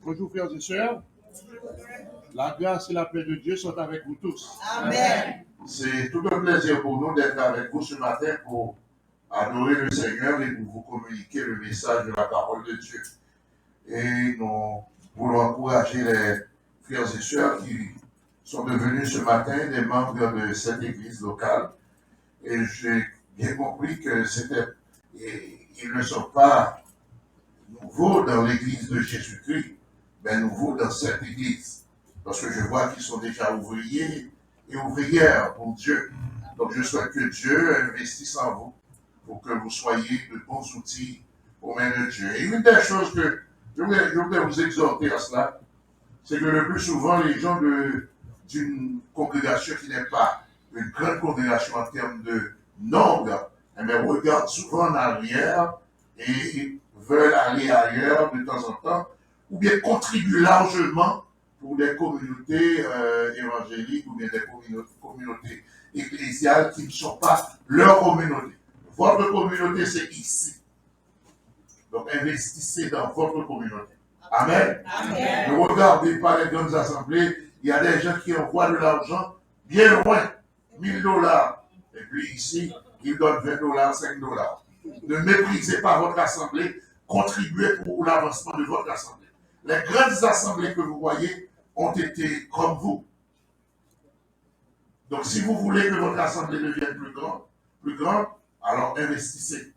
Bonjour frères et sœurs. La grâce et la paix de Dieu sont avec vous tous. Amen. C'est tout un plaisir pour nous d'être avec vous ce matin pour adorer le Seigneur et pour vous communiquer le message de la parole de Dieu. Et nous voulons encourager les frères et sœurs qui sont devenus ce matin des membres de cette église locale. Et j'ai bien compris que ils ne sont pas nouveaux dans l'église de Jésus-Christ, mais nouveaux dans cette église. Parce que je vois qu'ils sont déjà ouvriers et ouvrières pour Dieu. Donc je souhaite que Dieu investisse en vous pour que vous soyez de bons outils aux mains de Dieu. Et une des choses que je voudrais vous exhorter à cela, c'est que le plus souvent, les gens d'une congrégation qui n'est pas une grande congrégation en termes de nombre, mais regardent souvent en arrière et veulent aller ailleurs de temps en temps, ou bien contribuent largement pour des communautés évangéliques ou bien des communautés ecclésiales qui ne sont pas leur communauté. Votre communauté, c'est ici. Donc, investissez dans votre communauté. Amen. Amen. Ne regardez pas les grandes assemblées. Il y a des gens qui envoient de l'argent bien loin, $1000. Et puis ici, ils donnent $20, $5. Ne méprisez pas votre assemblée. Contribuez pour l'avancement de votre assemblée. Les grandes assemblées que vous voyez ont été comme vous. Donc, si vous voulez que votre assemblée devienne plus grande, alors investissez.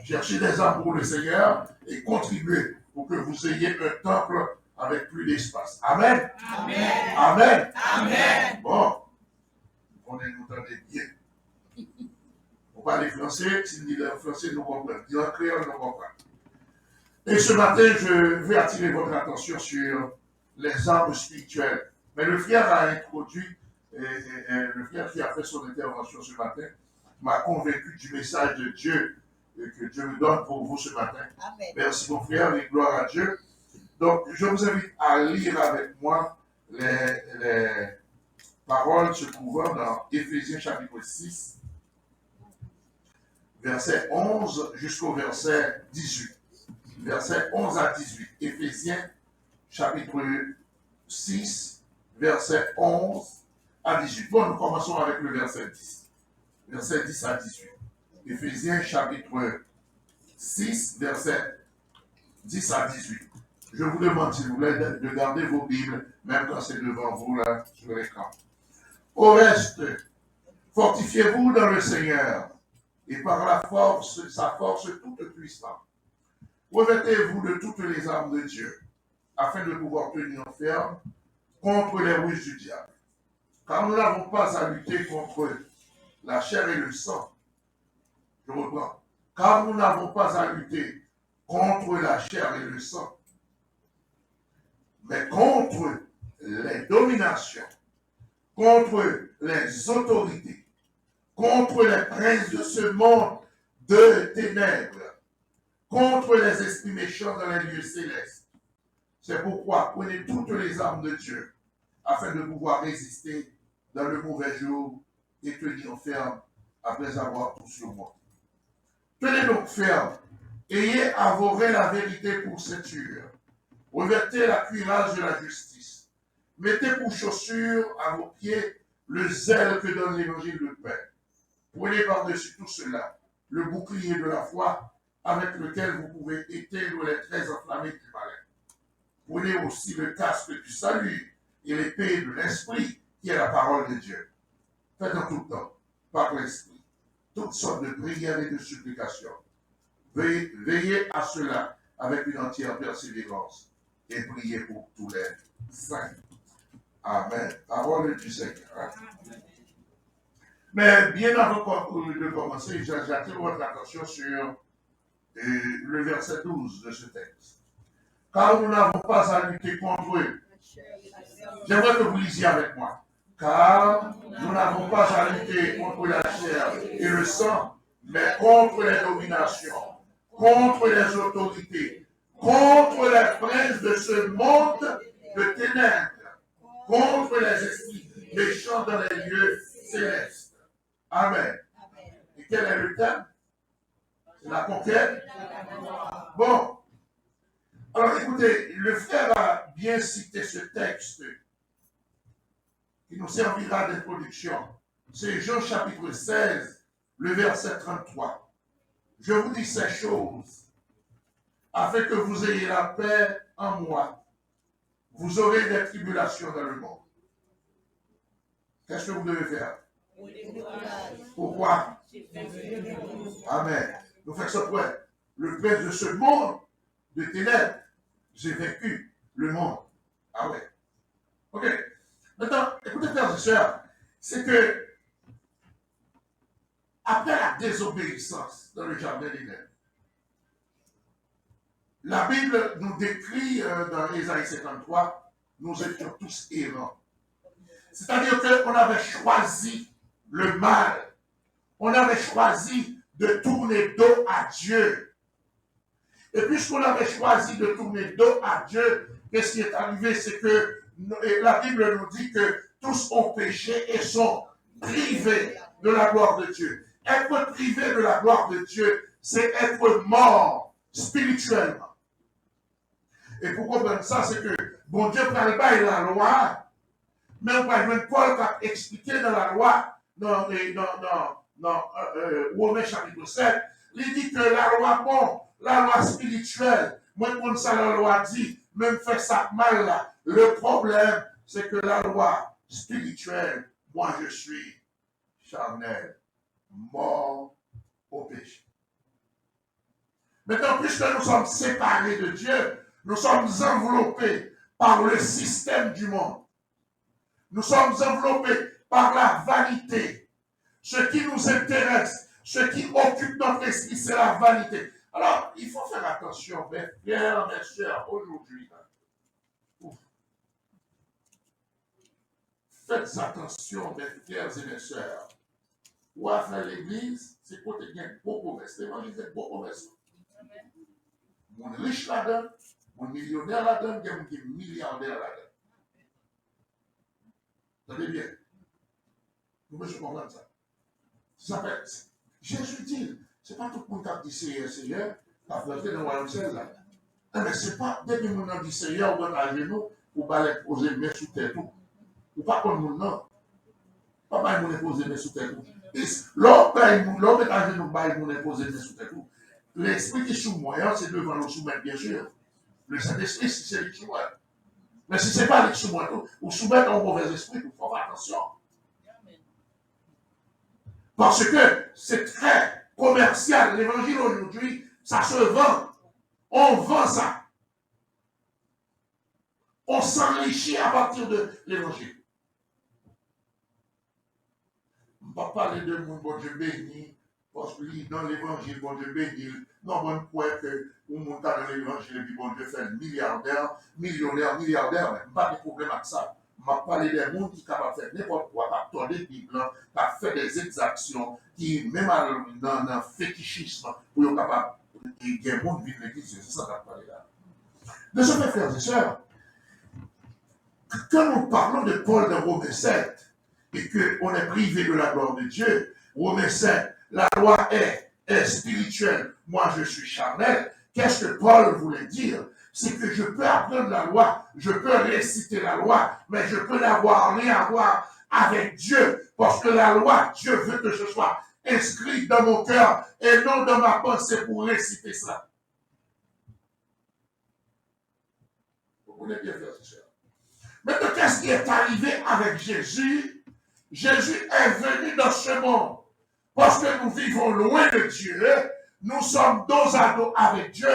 Cherchez des âmes pour le Seigneur et contribuez pour que vous ayez un temple avec plus d'espace. Amen. Amen. Amen. Amen. Bon, on est nous entendez bien. On parle français, si nous disons français, nous comprenons. Dis en créole, nous comprenons. Et ce matin, je vais attirer votre attention sur les armes spirituelles. Mais le frère a introduit, le frère qui a fait son intervention ce matin, m'a convaincu du message de Dieu que Dieu me donne pour vous ce matin. Amen. Merci mon frère et gloire à Dieu. Donc, je vous invite à lire avec moi les paroles se trouvant dans Éphésiens chapitre 6, verset 11 jusqu'au verset 18. Verset 11 à 18. Éphésiens chapitre 6, verset 11 à 18. Bon, nous commençons avec le verset 10. Verset 10 à 18. Éphésiens chapitre 6, verset 10 à 18. Je vous demande, s'il vous plaît, de garder vos Bibles, même quand c'est devant vous, là, sur l'écran. Au reste, fortifiez-vous dans le Seigneur, et par sa force toute puissante. Revêtez-vous de toutes les armes de Dieu, afin de pouvoir tenir ferme contre les ruses du diable. Car nous n'avons pas à lutter contre la chair et le sang. Je reprends. Car nous n'avons pas à lutter contre la chair et le sang, mais contre les dominations, contre les autorités, contre les princes de ce monde de ténèbres, contre les esprits méchants dans les lieux célestes. C'est pourquoi prenez toutes les armes de Dieu, afin de pouvoir résister dans le mauvais jour et tenir ferme après avoir tout surmonté. Tenez donc ferme, ayez avoré la vérité pour ceinture, revêtez la cuirasse de la justice, mettez pour chaussure à vos pieds le zèle que donne l'évangile de paix. Prenez par-dessus tout cela le bouclier de la foi avec lequel vous pouvez éteindre les traits enflammés du malin. Prenez aussi le casque du salut et l'épée de l'esprit qui est la parole de Dieu. Faites en tout temps, par l'esprit, toutes sortes de prières et de supplications. Veillez à cela avec une entière persévérance et priez pour tous les saints. Amen. Parole du Seigneur. Mais bien avant de commencer, j'attire votre attention sur le verset 12 de ce texte. Car nous n'avons pas à lutter contre eux. J'aimerais que vous lisiez avec moi. Car nous n'avons pas à lutter contre la chair et le sang, mais contre les dominations, contre les autorités, contre les princes de ce monde de ténèbres, contre les esprits méchants dans les lieux célestes. Amen. Et quel est le thème? C'est la conquête. Bon. Alors écoutez Écoutez, le frère a bien cité ce texte qui nous servira d'introduction. C'est Jean chapitre 16, le verset 33. Je vous dis ces choses afin que vous ayez la paix en moi. Vous aurez des tribulations dans le monde. Qu'est-ce que vous devez faire? Pourquoi? Amen. Nous faisons ce point. Le prince de ce monde de ténèbres, j'ai vaincu le monde. Ah ouais. Ok. Maintenant, écoutez, frères et sœurs, c'est que après la désobéissance dans le jardin d'Éden, la Bible nous décrit dans Ésaïe 53, nous étions tous errants. C'est-à-dire qu'on avait choisi le mal. On avait choisi de tourner dos à Dieu. Et puisqu'on avait choisi de tourner dos à Dieu, qu'est-ce qui est arrivé? C'est que la Bible nous dit que tous ont péché et sont privés de la gloire de Dieu. Être privé de la gloire de Dieu, c'est être mort spirituellement. Et pour comprendre ça, c'est que bon Dieu parle pas de la loi, mais on va jouer Paul qui a expliqué dans la loi, dans Romains chapitre 7, il dit que la loi, bon, la loi spirituelle, moi comme ça la loi dit, même fait ça mal là. Le problème, c'est que la loi spirituelle, moi je suis charnel, mort au péché. Maintenant, puisque nous sommes séparés de Dieu, nous sommes enveloppés par le système du monde. Nous sommes enveloppés par la vanité. Ce qui nous intéresse, ce qui occupe notre esprit, c'est la vanité. Alors, il faut faire attention, mes frères, mes sœurs, aujourd'hui. Faites attention, mes frères et mes sœurs. Ou à faire l'église, c'est pour te gagner beaucoup de l'évangile, c'est beaucoup de mon riche là-dedans, mon millionnaire là-dedans, mon milliardaire là-dedans. Vous savez bien. Vous pouvez comprendre ça. Ça s'appelle, Jésus dit, c'est pas tout le monde qui a dit Seigneur, Seigneur, qui a planté dans le royaume ciel là. Mais c'est pas, dès que mon a dit Seigneur, on va à genoux, ou va poser les mains sous terre tout. Ou pas comme mon non. Pas mal mon poser les mains sous terre tout. L'homme est à genoux, il poser les mains sous terre tout. L'esprit qui est sous moi, c'est devant le soumettre, bien sûr. Le Saint-Esprit, c'est le sous moi. Mais si ce n'est pas le sous moi, ou soumettre un mauvais esprit, il faut faire attention. Parce que c'est très commercial. L'évangile aujourd'hui, ça se vend. On vend ça. On s'enrichit à partir de l'évangile. On ne va pas parler de mon bon Dieu béni, parce que dans l'évangile, bon Dieu béni. Non, on croit que on monte dans l'évangile et puis bon Dieu fait milliardaire, millionnaire, mais pas de problème avec ça. Je vais parler des gens qui sont capables de faire n'importe quoi, qui ont des Bibles, qui fait des exactions, qui, même dans le fétichisme, pour être capable de gagner le monde vivre l'église. C'est ça que je parler là. De ce fait, frères et sœurs, quand nous parlons de Paul dans Romains 7, et qu'on est privé de la gloire de Dieu, Romains 7, la loi est spirituelle, moi je suis charnel. Qu'est-ce que Paul voulait dire? C'est que je peux apprendre la loi, je peux réciter la loi, mais je peux n'avoir rien à voir avec Dieu, parce que la loi, Dieu veut que ce soit inscrit dans mon cœur et non dans ma pensée pour réciter ça. Vous voulez bien faire ça. Maintenant, qu'est-ce qui est arrivé avec Jésus? Jésus est venu dans ce monde parce que nous vivons loin de Dieu, nous sommes dos à dos avec Dieu.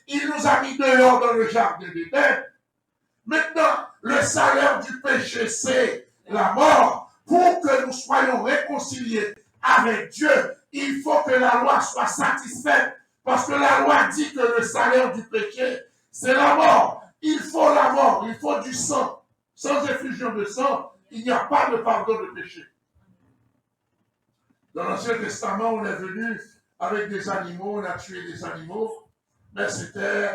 Il nous a mis dehors dans le jardin d'Éden. Maintenant, le salaire du péché, c'est la mort. Pour que nous soyons réconciliés avec Dieu, il faut que la loi soit satisfaite. Parce que la loi dit que le salaire du péché, c'est la mort. Il faut la mort, il faut du sang. Sans effusion de sang, il n'y a pas de pardon de péché. Dans l'Ancien Testament, on est venu avec des animaux, on a tué des animaux, mais c'était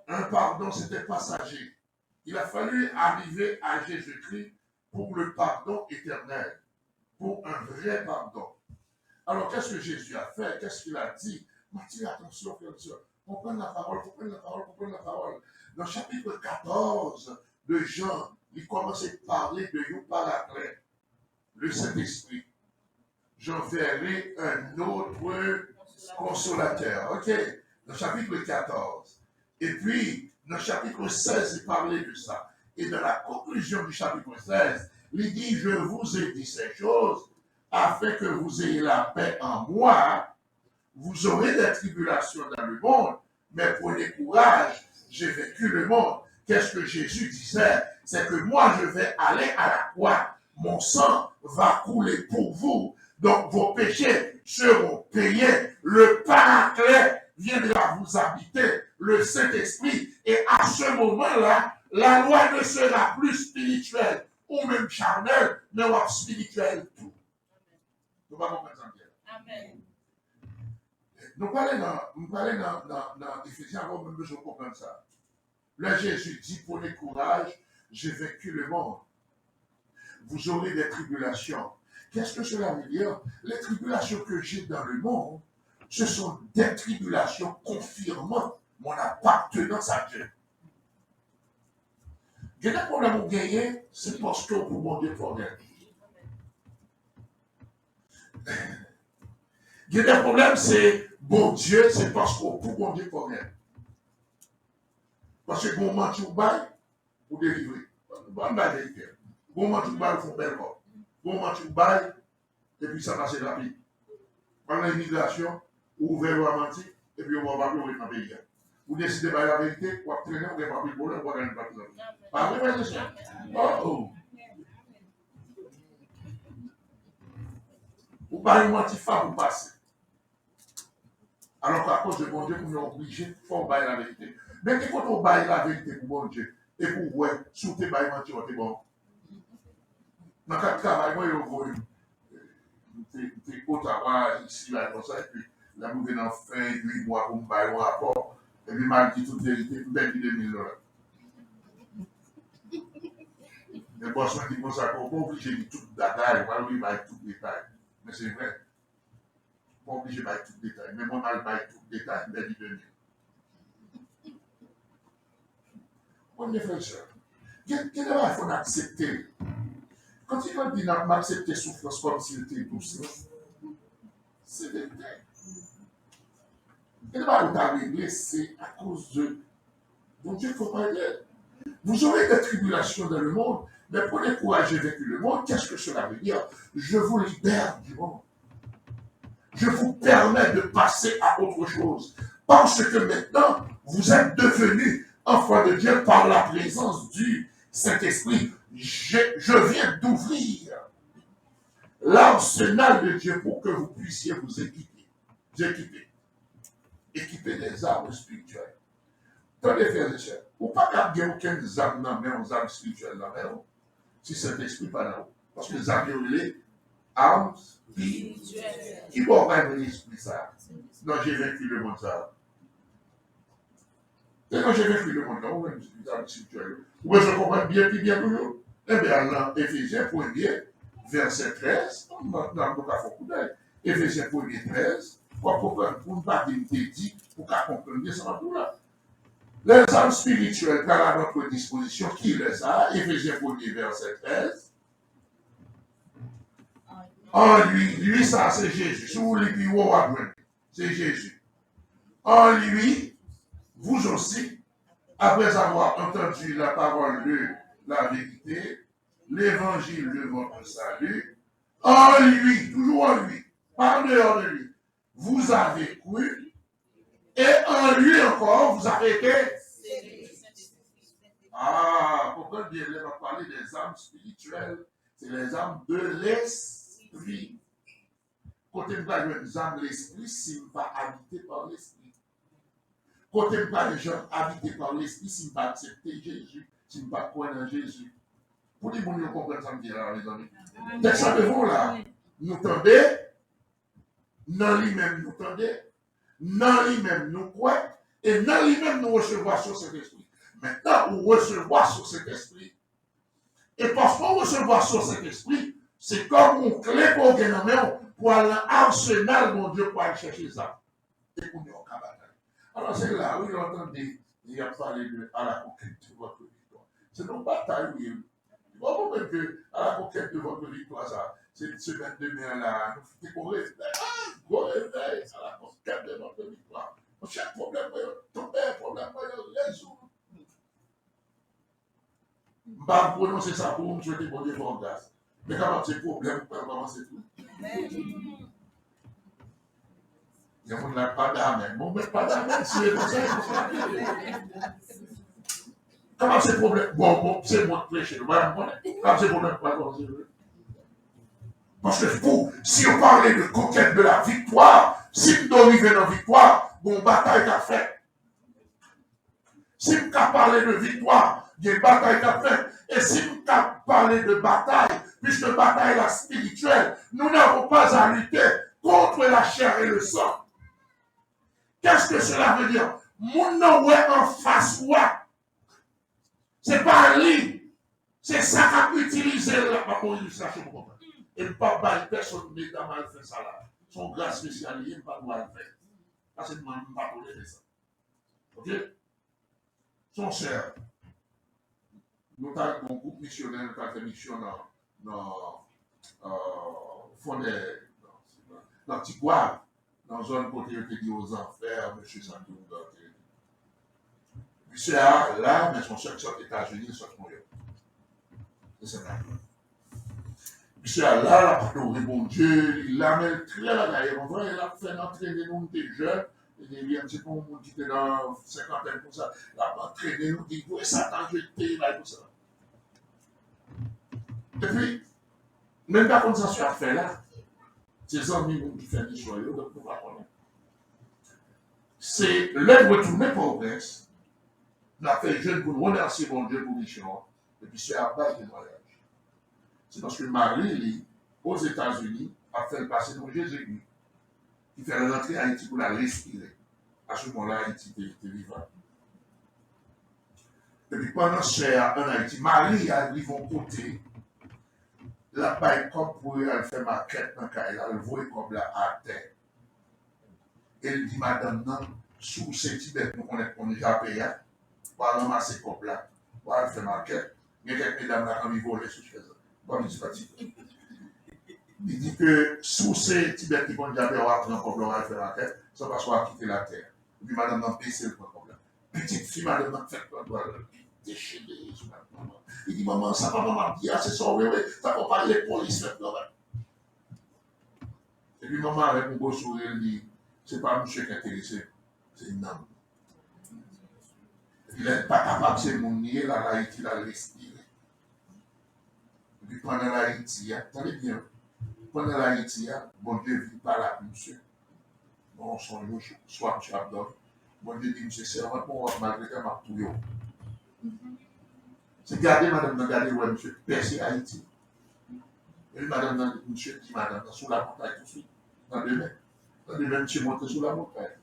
un pardon, c'était passager. Il a fallu arriver à Jésus-Christ pour le pardon éternel, pour un vrai pardon. Alors, qu'est-ce que Jésus a fait? Qu'est-ce qu'il a dit? Attention, frère et sœur, comprendre la parole, comprendre la parole, comprendre la parole. Dans le chapitre 14 de Jean, il commence à parler de You Paraclet, le Saint-Esprit. J'enverrai un autre consolateur. OK? Dans le chapitre 14. Et puis, dans le chapitre 16, il parlait de ça. Et dans la conclusion du chapitre 16, il dit, je vous ai dit ces choses afin que vous ayez la paix en moi. Vous aurez des tribulations dans le monde, mais prenez courage, j'ai vaincu le monde. Qu'est-ce que Jésus disait? C'est que moi, je vais aller à la croix. Mon sang va couler pour vous. Donc, vos péchés seront payés. Le Paraclet viendra vous habiter, le Saint-Esprit. Et à ce moment-là, la loi ne sera plus spirituelle ou même charnelle, mais spirituelle tout. Nous allons comprendre ça bien. Amen. Nous parlons dans Éphésiens, avant même besoin de comprendre ça. Là, Jésus dit, prenez courage, j'ai vaincu le monde. Vous aurez des tribulations. Qu'est-ce que cela veut dire? Les tribulations que j'ai dans le monde, ce sont des tribulations confirmant mon appartenance à Dieu. Il y a des problèmes à gagner, c'est parce que pour mon Dieu problème. Il y a des problèmes, c'est bon Dieu, c'est parce que pour mon Dieu problème. Parce que bon moment tu bailles pour délivrer. Bon bail bon moment tu bailles pour bel corps. Bon moment tu bailles et puis ça passe rapide. Pendant l'immigration, ou ouvert ou menti, et puis on va pas plus dans le pays. Vous décidez de la vérité, ou traîner, ou pas plus de problème, ou gagner pas de problème. Pas vrai, mais c'est ça. Oh! Ou pas une menti pour passer. Alors qu'à cause de mon Dieu, nous sommes obligés, il faut bailler la vérité. Mais quand on baille la vérité pour mon Dieu, et pour vous, sous tes bailles mentir, c'est bon. Dans le travail, moi, je fais Ottawa, ici, là, comme ça, et puis là, nous venons faire 8 mois pour me bailler un rapport, et puis, m'a dit toute vérité, je vais $2 000. Les boss m'ont dit comme ça, qu'on n'est pas obligé de dire tout détail, moi, oui, bailler tout détail. Mais c'est vrai. Pas obligé de bailler tout détail, mais moi, je baille tout détail, je vais dire $2 000. On est frère, quel est il faut accepter? Quand il dit d'accepter souffrance comme s'il était douce, c'est vérité. Quel est il faut régler? C'est à cause de bon Dieu, il ne faut pas dire. Vous aurez des tribulations dans le monde, mais prenez courage et vécu le monde. Qu'est-ce que cela veut dire? Je vous libère du monde. Je vous permets de passer à autre chose. Parce que maintenant, vous êtes devenus enfants de Dieu par la présence du Saint-Esprit. Je viens d'ouvrir l'arsenal de Dieu pour que vous puissiez vous équiper. Équiper des armes spirituelles. Tenez, frères et sœurs, ou pas garder aucune arme dans les armes spirituelles dans la main, si Saint-Esprit pas là. Parce que les armes, les armes spirituelles. Qui va pas l'esprit ça? Non, j'ai vaincu le monde ça. Et quand j'ai vécu le monde, on même spirituel. Vous je comprends bien, puis bien toujours. Eh bien, dans Éphésiens 1er, verset 13, dans le cas de d'œil, Éphésiens 1er, 13, pour comprendre, pour ne pas dire, pour qu'à comprendre bien ça tout là. Les âmes spirituelles, car à notre disposition, qui les a? Éphésiens 1er, verset 13. En lui, ça c'est Jésus. Si vous voulez puis c'est Jésus. En lui, vous aussi, après avoir entendu la parole de la vérité, l'évangile de votre salut, en lui, toujours en lui, par dehors de lui, vous avez cru, et en lui encore, vous avez été. Ah, pourquoi bien, on va parler des âmes spirituelles, c'est les âmes de l'esprit. Côté de les âmes de l'esprit, si vous pas habité par l'esprit. Côté de les gens habités par l'esprit, si vous pas accepter Jésus, si vous pas croire en Jésus. Pour les gens qui comprennent ça, les amis. Dès que ça devant là, nous tendez, dans lui-même nous tendez, dans lui-même nous croyons, et dans lui-même nous recevons sur cet esprit. Maintenant, on recevra sur cet esprit. Et parce qu'on recevra sur cet esprit, c'est comme une clé pour gagner pour aller à l'arsenal, mon Dieu, pour aller chercher ça. Et pour nous, en bataille. Alors c'est là où il entend des Il a parlé à la conquête de votre victoire. C'est une bataille, oui. Tu vois pas même que à la conquête de votre victoire, ça, c'est une semaine demain là, nous faisons réveil. Gros réveil à la conquête de votre victoire. Chaque problème, tomber, problème, résoudre. Je ne vais pas prononcer ça pour me souhaiter bon Dieu pour grâce. Mais quand c'est problème, comment c'est tout? Il y a un monde pas d'amen. Bon, mais pas d'amen, c'est comme ça. Comment c'est problème? Bon, c'est moi qui prêche. Quand c'est problème, pas comment c'est vrai. Parce que vous, si on parlait de conquête de la victoire, si nous arrivons dans la victoire, bon, bataille qu'a fait. Si nous parlé de victoire, il y a une bataille qu'a fait. Et si nous parlé de bataille, puisque bataille est spirituelle, nous n'avons pas à lutter contre la chair et le sang. Qu'est-ce que cela veut dire? Mon nom est en face, ouais. C'est pas un lit. C'est ça qu'a utilisé la illustration pour comprendre. Et pas personne n'est dans mal fait ça là. Son grâce spéciale, il n'est pas mal fait. Parce que je ne peux pas tolérer ça. Ok? Son cher. Nous avons un groupe missionnaire, nous avons fait mission dans Tigouave, dans la zone côté dit aux enfers, M. Santou. Monsieur là, mais son seul sort États-Unis, sort New York. C'est ça. Monsieur là, la parole bon Dieu, il l'amène très là, il a fait entraîner nous des jeunes. Il y a un petit peu de monde qui était dans 50 pour ça. Il a entraîné nous, il dit, Satan, jeté, là, et tout ça. Et puis, même pas comme ça, sur la fait là, ces amis qui font des choix, donc nous va connaître. C'est l'être retourné pour le prince, n'a fait jeune pour nous remercier mon Dieu pour mission, et puis c'est à base de mariage. C'est parce que Marie, aux États-Unis, a fait passer dans Jésus-Christ, qui fait rentrer à Haïti pour la respirer. À ce moment-là, Haïti était vivant. Et puis pendant ce en Haïti, Marie a arrivé au côté, la paille comme pour elle faire ma quête dans elle, elle voit comme là à terre. Elle dit, madame, non, sous ces Tibet, nous connaissons qu'on est déjà payé, pour ramasser comme là, pour aller faire ma quête. Il y a quelques mesdames là qui volent sous ce faisant. Bon, il dit que sous ces Tibet qui vont déjà payer, on va prendre comme là, on va faire ma quête, ça va soit quitter la terre. Et puis madame, non, paye, c'est le problème. Petite fille, madame, non, fait quoi, doit déchirer sur la maman. Il dit, maman, ça va maman dire, c'est ça, oui, ça va parler de police maintenant. Et puis maman, avec un beau sourire, il dit, c'est pas monsieur qui est intéressé, c'est une âme. Il n'est pas capable de se mouiller, la Haïti, la respirer. Et puis pendant la Haïti, attendez bien, pendant la Haïti, bon Dieu vit par là, monsieur. Bon, son loup, soit monsieur Abdon. Bon Dieu dit, monsieur, c'est vraiment pour malgré que m'a tout yo. C'est garder, madame, regardez, ouais, monsieur, percer Haïti. Et madame, monsieur dit, madame, sous la montagne tout de suite, dans deux mains. Dans deux mains, monsieur monte sous la montagne.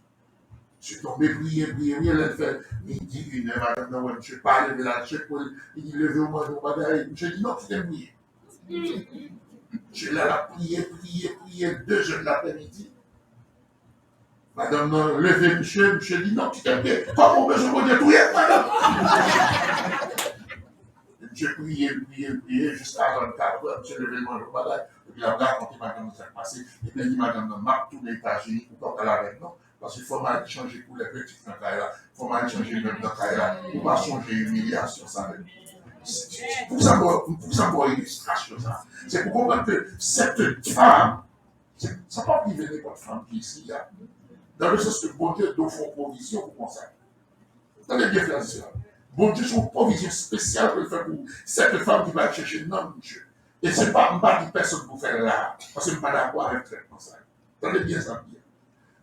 Je suis tombé, prier, elle fait, il dit une heure, madame, ouais, monsieur, pas lever la tête, il dit, levez au moins, bagaille. Monsieur dit, non, tu t'es prié. Je l'ai prié, 2 heures de l'après-midi. Madame, non, levez, monsieur dit, non, tu t'es prié. Comment on peut se dire, tout est, madame? Monsieur prié, jusqu'à 24 heures, monsieur levé le moins, bagaille. Et puis, il a raconté, madame, ce qui s'est passé. Et puis, il dit, madame, non, m'a tourné les États-Unis pour pas qu'elle avec nous. Parce qu'il faut mal changer pour les petites dans là. Il faut mal changer même dans là. Pour pas changer l'humiliation, ça. Pour ça, pour illustration, ça. C'est pour comprendre que cette femme, ça ne peut pas vivre n'importe femme qui est ici, là. Dans le sens que bon Dieu doit faire provision pour ça. Vous allez bien faire cela. Bon Dieu, c'est une provision spéciale pour faire pour cette femme qui va chercher non, monsieur. Et ce n'est pas une personne pour faire là. Parce que je ne suis pas d'accord avec le traitement, ça. Vous allez bien ça bien.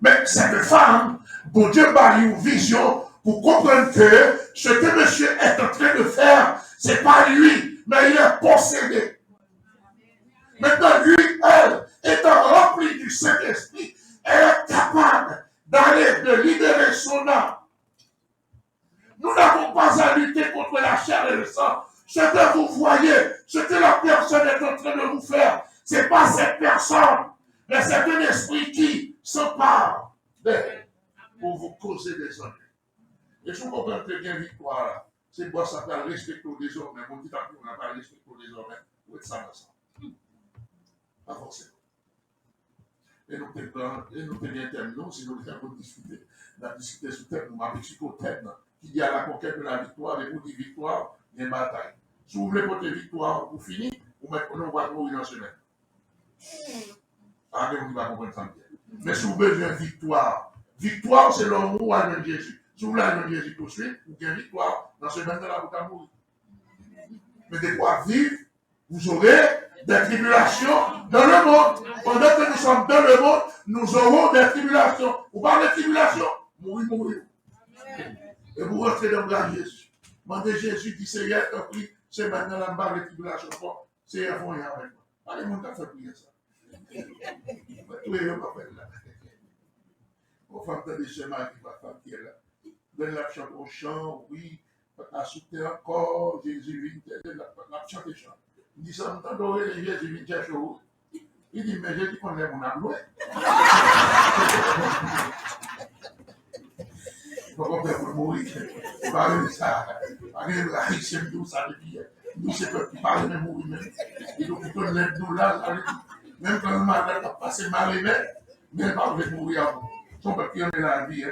Mais cette femme, bon Dieu m'a eu une vision pour comprendre que ce que monsieur est en train de faire, ce n'est pas lui, mais il est possédé. Maintenant, lui, elle, étant remplie du Saint-Esprit, elle est capable d'aller, de libérer son âme. Nous n'avons pas à lutter contre la chair et le sang. Ce que vous voyez, ce que la personne est en train de vous faire, ce n'est pas cette personne, mais c'est un esprit qui s'empare d'elle pour vous causer des ennuis. Et si on comprend que bien victoire, là, c'est pour ça qu'on respecte les hommes, mais on dit qu'on n'a pas respecté les hommes, où est-ce ça pas forcément. Et nous devons bien terminer, si nous devons discuter. On a discuté sur le thème, nous avons expliqué au thème, qu'il y a la conquête de la victoire, et pour dire victoire, il y a une bataille. Si vous voulez porter victoire, vous finissez, vous mettez, on va mourir dans ce semaine. Ah, mais on va comprendre ça bien. Mais si vous avez besoin de victoire, victoire, c'est l'homme où a le Jésus. Si vous voulez aller Jésus tout de suite, vous avez victoire, dans ce semaine là, vous allez mourir. Mais de quoi vivre, vous aurez des tribulations dans le monde. Pendant que nous sommes dans le monde, nous aurons des tribulations. Vous parlez de tribulations? Mourir. Et vous rentrez dans le bras de Jésus. Demandez Jésus qui c'est hier, compris, c'est maintenant la barre de tribulation. C'est hier, font hier avec moi. Allez, mon gars, fait prier ça. Tous les gens vont faire là. On va faire des schémas qui va faire qui est là. Donne la chante au chant, oui. La soutenir encore, Jésus vient, la chante et chante. Il dit ça, on entend les Jésus vient chercher où? Il dit, mais j'ai dit qu'on est mon âme. Il faut qu'on peut mourir. Il va arriver ça. Arrive la richesse d'où ça devient. Nous, c'est peuple qui parle de mourir même. Et donc, il donne l'aide nous là. Même quand le malade a passé mal, mais il parle de mourir avant. Son peuple qui en est la vie.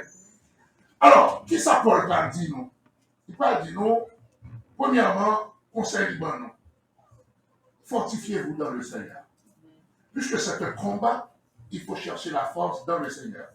Alors, qui ça Paul va dire nous? Il parle de nous, premièrement, conseil libre non. Fortifiez-vous dans le Seigneur. Puisque c'est un combat, il faut chercher la force dans le Seigneur.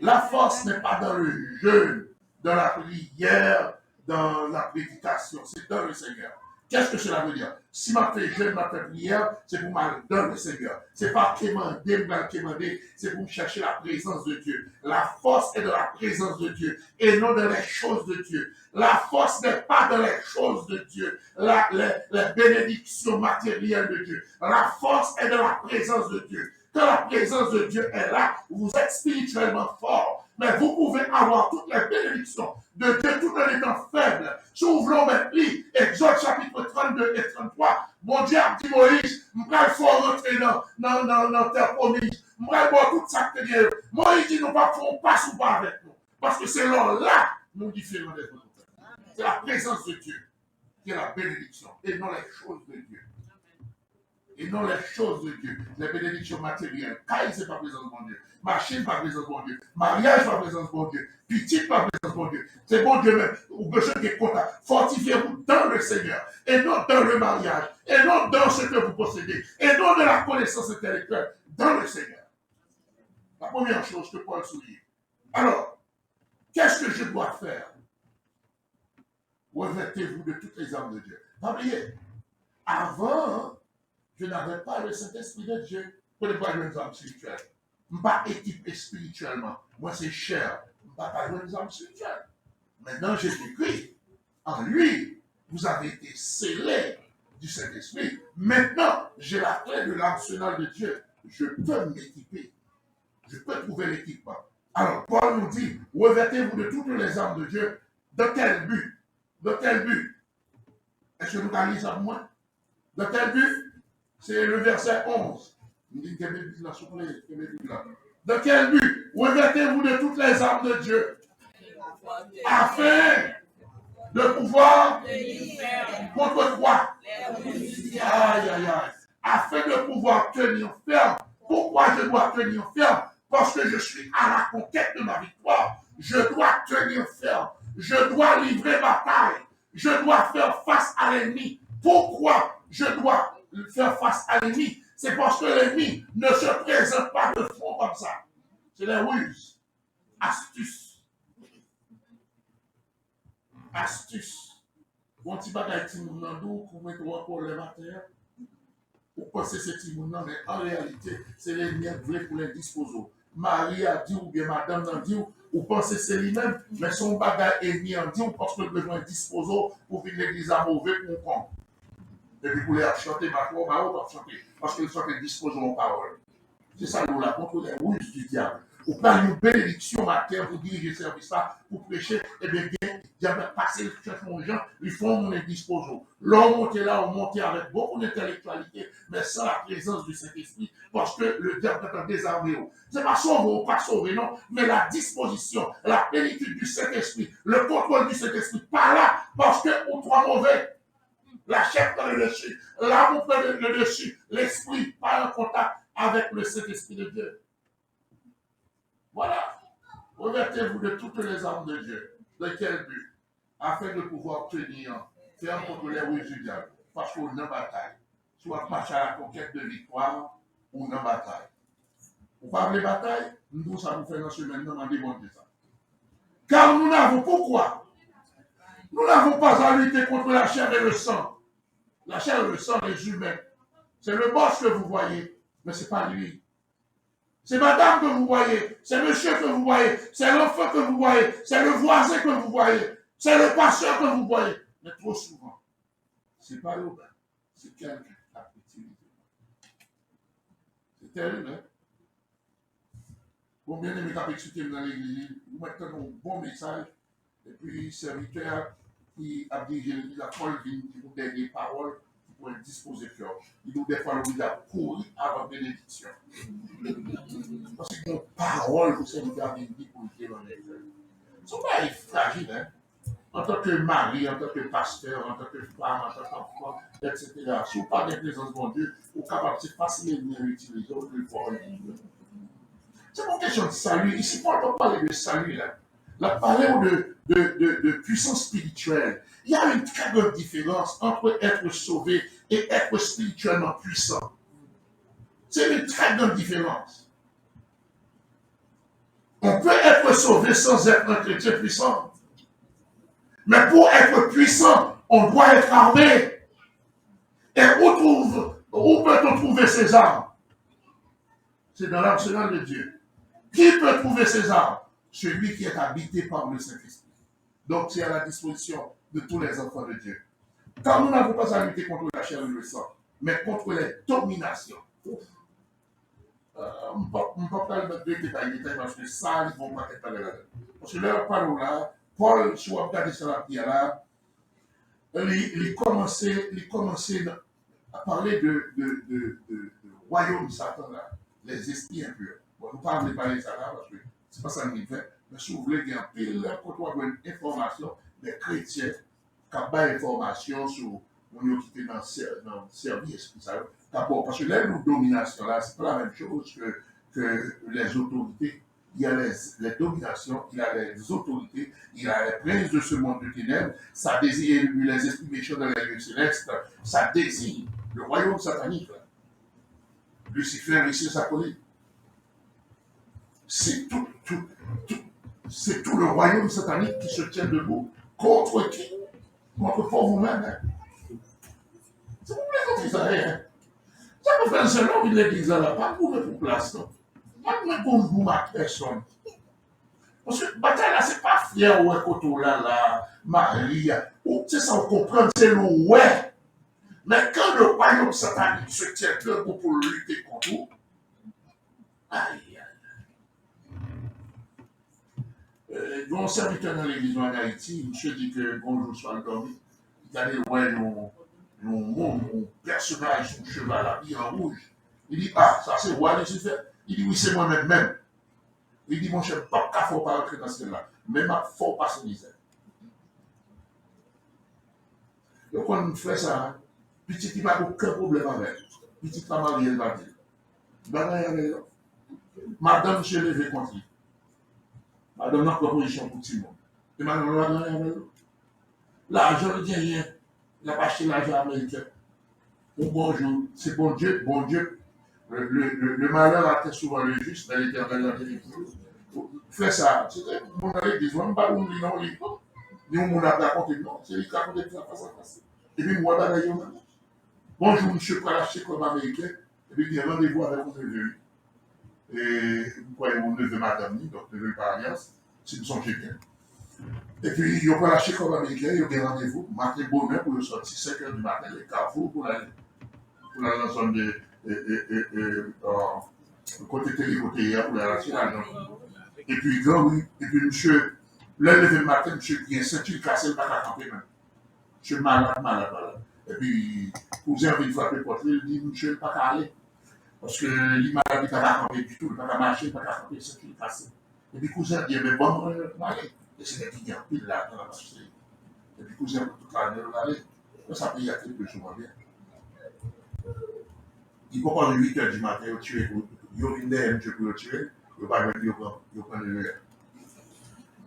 La force n'est pas dans le jeûne, dans la prière, dans la prédication, c'est dans le Seigneur. Qu'est-ce que cela veut dire? Si ma fait jeûne, ma fait prière, c'est pour m'aller dans le Seigneur. C'est pas quémander, c'est pour chercher la présence de Dieu. La force est dans la présence de Dieu et non dans les choses de Dieu. La force n'est pas dans les choses de Dieu, les bénédictions matérielles de Dieu. La force est dans la présence de Dieu. Quand la présence de Dieu est là, vous êtes spirituellement fort. Mais vous pouvez avoir toutes les bénédictions de Dieu tout en étant faible. Si vous voulez mettre Exode chapitre 32 et 33, mon Dieu a dit Moïse, il faut rentrer dans terre promise. Je vais voir tout ça que Dieu. Moïse dit, nous ne passe ou pas avec nous. Parce que c'est là, nous différons des autres. C'est la présence de Dieu qui est la bénédiction et non les choses de Dieu. Et non les choses de Dieu, les bénédictions matérielles. Caille, c'est pas présence de Dieu. Machine, pas présence de Dieu. Mariage, pas présence de Dieu. Petite, pas présence de Dieu. C'est bon Dieu même. Ou besoin de contact. Fortifiez-vous dans le Seigneur. Et non dans le mariage. Et non dans ce que vous possédez. Et non dans la connaissance intellectuelle. Dans le Seigneur. La première chose que Paul souligne. Alors, qu'est-ce que je dois faire? Revêtez-vous de toutes les armes de Dieu. N'oubliez, avant, je n'avais pas le Saint-Esprit de Dieu. Prenez pas les armes spirituelles. Je ne suis pas équipé spirituellement. Moi, c'est cher. Je ne suis pas les armes spirituelles. Maintenant, Jésus-Christ, en lui, vous avez été scellés du Saint-Esprit. Maintenant, j'ai la clé de l'arsenal de Dieu. Je peux m'équiper. Je peux trouver l'équipement. Alors, Paul nous dit, revêtez-vous de toutes les armes de Dieu. De quel but? De quel but? Est-ce que nous allons lire ça pour moi? De quel but? C'est le verset 11. De quel but? Revêtez-vous de toutes les armes de Dieu. Afin de pouvoir contre quoi? Aïe, aïe, aïe. Afin de pouvoir tenir ferme. Pourquoi je dois tenir ferme? Parce que je suis à la conquête de ma victoire. Je dois tenir ferme. Je dois livrer bataille. Je dois faire face à l'ennemi. Pourquoi je dois faire face à l'ennemi? C'est parce que l'ennemi ne se présente pas de front comme ça. C'est les ruses. Astuces. Astuces. Quand tu vas dans le monde, vous mettez encore le matin. Vous pensez que c'est le monde, mais en réalité, c'est l'ennemi qui voulait pour les disposer. Marie a dit, ou bien madame a dit, ou pensez que c'est lui-même, mais son bagage ennemi a dit, parce que le besoin de disposer pour venir l'église à mauvais pour comprendre. Et puis, vous voulez chanter, chanter, parce que le chante disposons en parole. C'est ça, nous la contre les ruses du diable. ou pas une bénédiction matin pour diriger le service là, pour prêcher, et bien, il y a passé le changement de gens, ils font mon disposition. L'homme monte là, on monte avec beaucoup d'intellectualité, mais sans la présence du Saint-Esprit, parce que le diable est désarmé. C'est pas sauvé ou pas sauvé, non, mais la disposition, la plénitude du Saint-Esprit, le contrôle du Saint-Esprit, pas là, parce que ou trois mauvais. La chair prend le dessus, l'âme prend le dessus, l'esprit pas en contact avec le Saint-Esprit de Dieu. Voilà. Revêtez-vous de toutes les armes de Dieu. De quel but? Afin de pouvoir faire contre les roues du diable. Parce qu'on est en bataille. Soit marche à la conquête de victoire, ou en bataille. Vous parlez bataille, nous, ça nous fait dans ce semaine, nous demandons bon Dieu ça. Car nous n'avons, pourquoi? Nous n'avons pas à lutter contre la chair et le sang. La chair et le sang, les humains. C'est le boss que vous voyez, mais ce n'est pas lui. C'est madame que vous voyez, c'est monsieur que vous voyez, c'est l'enfant que vous voyez, c'est le voisin que vous voyez, c'est le pasteur que vous voyez. Mais trop souvent, ce n'est pas l'autre, c'est quelqu'un qui a utilisé. C'est terrible, hein? Bon, bien aimé, qui a expliqué dans l'église, vous mettez un bon message, et puis, serviteur qui a dirigé l'église, la folle qui vous donne des paroles, qui pourrait disposer cœur. Il nous des fois, il a couru avant bénédiction. Parce que nos paroles, vous savez, nous avons dit pour le dans les cœurs. Ils ne sont pas fragiles, hein? En tant que mari, en tant que pasteur, en tant que femme, en tant qu'enfant, etc. Si vous parlez de présence de Dieu, vous êtes capable de facilement utiliser le fort. C'est une question de salut. Ici, on ne peut pas parler de salut, là. Là, parlons de puissance spirituelle. Il y a une très grande différence entre être sauvé et être spirituellement puissant. C'est une très grande différence. On peut être sauvé sans être un chrétien puissant. Mais pour être puissant, on doit être armé. Et où peut-on trouver ces armes? C'est dans l'arsenal de Dieu. Qui peut trouver ces armes? Celui qui est habité par le Saint-Esprit. Donc c'est à la disposition de tous les enfants de Dieu. Car nous n'avons pas à lutter contre la chair et le sang, mais contre les dominations. On ne peut pas parler de détails parce que ça, ils ne vont pas être là. Parce que là, parole là, Paul, si vous regardez sur la pierre là, il commençait à parler de royaume Satan là, les esprits impurs. Bon, nous ne parlons pas de ça là parce que ce n'est pas ça qu'il fait. Mais si vous voulez, il y a un pile là, quand on a une information des chrétiens qui ont des informations sur on qui était dans le service. D'abord, parce que la domination là, ce n'est pas la même chose que les autorités. Il y a les dominations, il y a les autorités, il y a les princes de ce monde de ténèbres, ça désigne les esprits méchants dans les lieux célestes, ça désigne le royaume satanique. Là. Lucifer ici sa colline. C'est tout le royaume satanique qui se tient debout. Contre qui? Contre vous-même. Hein? C'est pour les autres Israël. Ça peut faire seulement qu'il l'église là, pas pour mettre pour place. Non? Pas pour vous ma personne. Parce que bataille là, c'est pas fier ouais côté là, Marie. C'est ça, on comprend, c'est le ouais. Mais quand le royaume satanique se tient debout pour lutter contre vous, aïe. Mon serviteur dans l'église en Haïti, monsieur dit que bonjour soit dormi. Il a dit, ouais, mon personnage, son cheval habillé en rouge. Il dit, ah, ça c'est roi Lucifer. Il dit, oui, c'est moi-même. Il dit, mon chef, pas qu'à faut pas rentrer dans ce là. Même à faut pas se misère. Donc, on fait ça, petit, il n'a aucun problème avec. Petit, la mariée, elle va dire. Ben, madame, je l'ai levé contre lui. Madame n'a pas proposition pour tout le monde. Et madame, elle va dire, l'argent, il ne dit rien. Il n'a pas acheté l'argent américain. Bonjour, c'est bon Dieu, bon Dieu. Le malheur attend souvent le juste, mais l'éternel la vérité. Fais ça. C'est mon ami dit, on ne pas où non, ni on a raconté, non, c'est lui qui a raconté ça face à face. Et puis, moi, d'ailleurs, bonjour, monsieur Pralaché comme américain. Et puis, il y a rendez-vous avec mon neveu. Et vous voyez mon neveu, madame, donc neveu par alliance, c'est son chrétien. Et puis, il a Pralaché comme américain, il y a rendez-vous, matin bonheur pour le sortir, 5 h du matin, les carrefours pour la zone de Côté télé, côté hier, pour la nationale. Et puis, grand, oui. Et puis, monsieur, le lever le matin, monsieur, qui est ceinture cassée, il ne va pas camper même. Monsieur, malade, malade, malade. Et puis, cousin vient frapper porte, il dit, monsieur, il ne va pas aller. Parce que les malades, il ne va pas camper du tout, il ne va pas marcher, il ne va pas camper, ceinture cassée. Et puis, cousin dit, mais bon, allez. Et c'est des clients, pile là, dans la marché. Et puis, cousin, toute l'année, allez. Ça paye à quelques jours bien. Il faut prendre 8 h du matin, il tuer, il y a une derrière, je peux le tuer, il ne pas mettre, il prend le verre.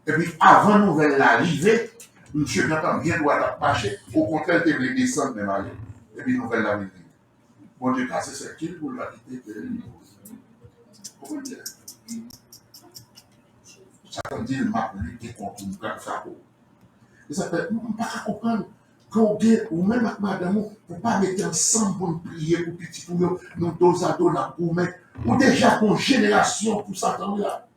Et puis, avant nouvelle l'arrivée, monsieur n'entend bien droit marcher, au contraire, il devait descendre même aller. Et puis, nouvelle l'arrivée. Bon Dieu, cassé cette kill pour la quitter, comment dire? Ça veut dire, il m'a lutté contre une grande fardeau. Et ça fait, on ne peut pas comprendre. Ou même avec madame, on ne peut pas mettre ensemble pour nous prier pour petit pour nous dos à dos dans pour mettre. Ou déjà pour génération pour s'attendre là.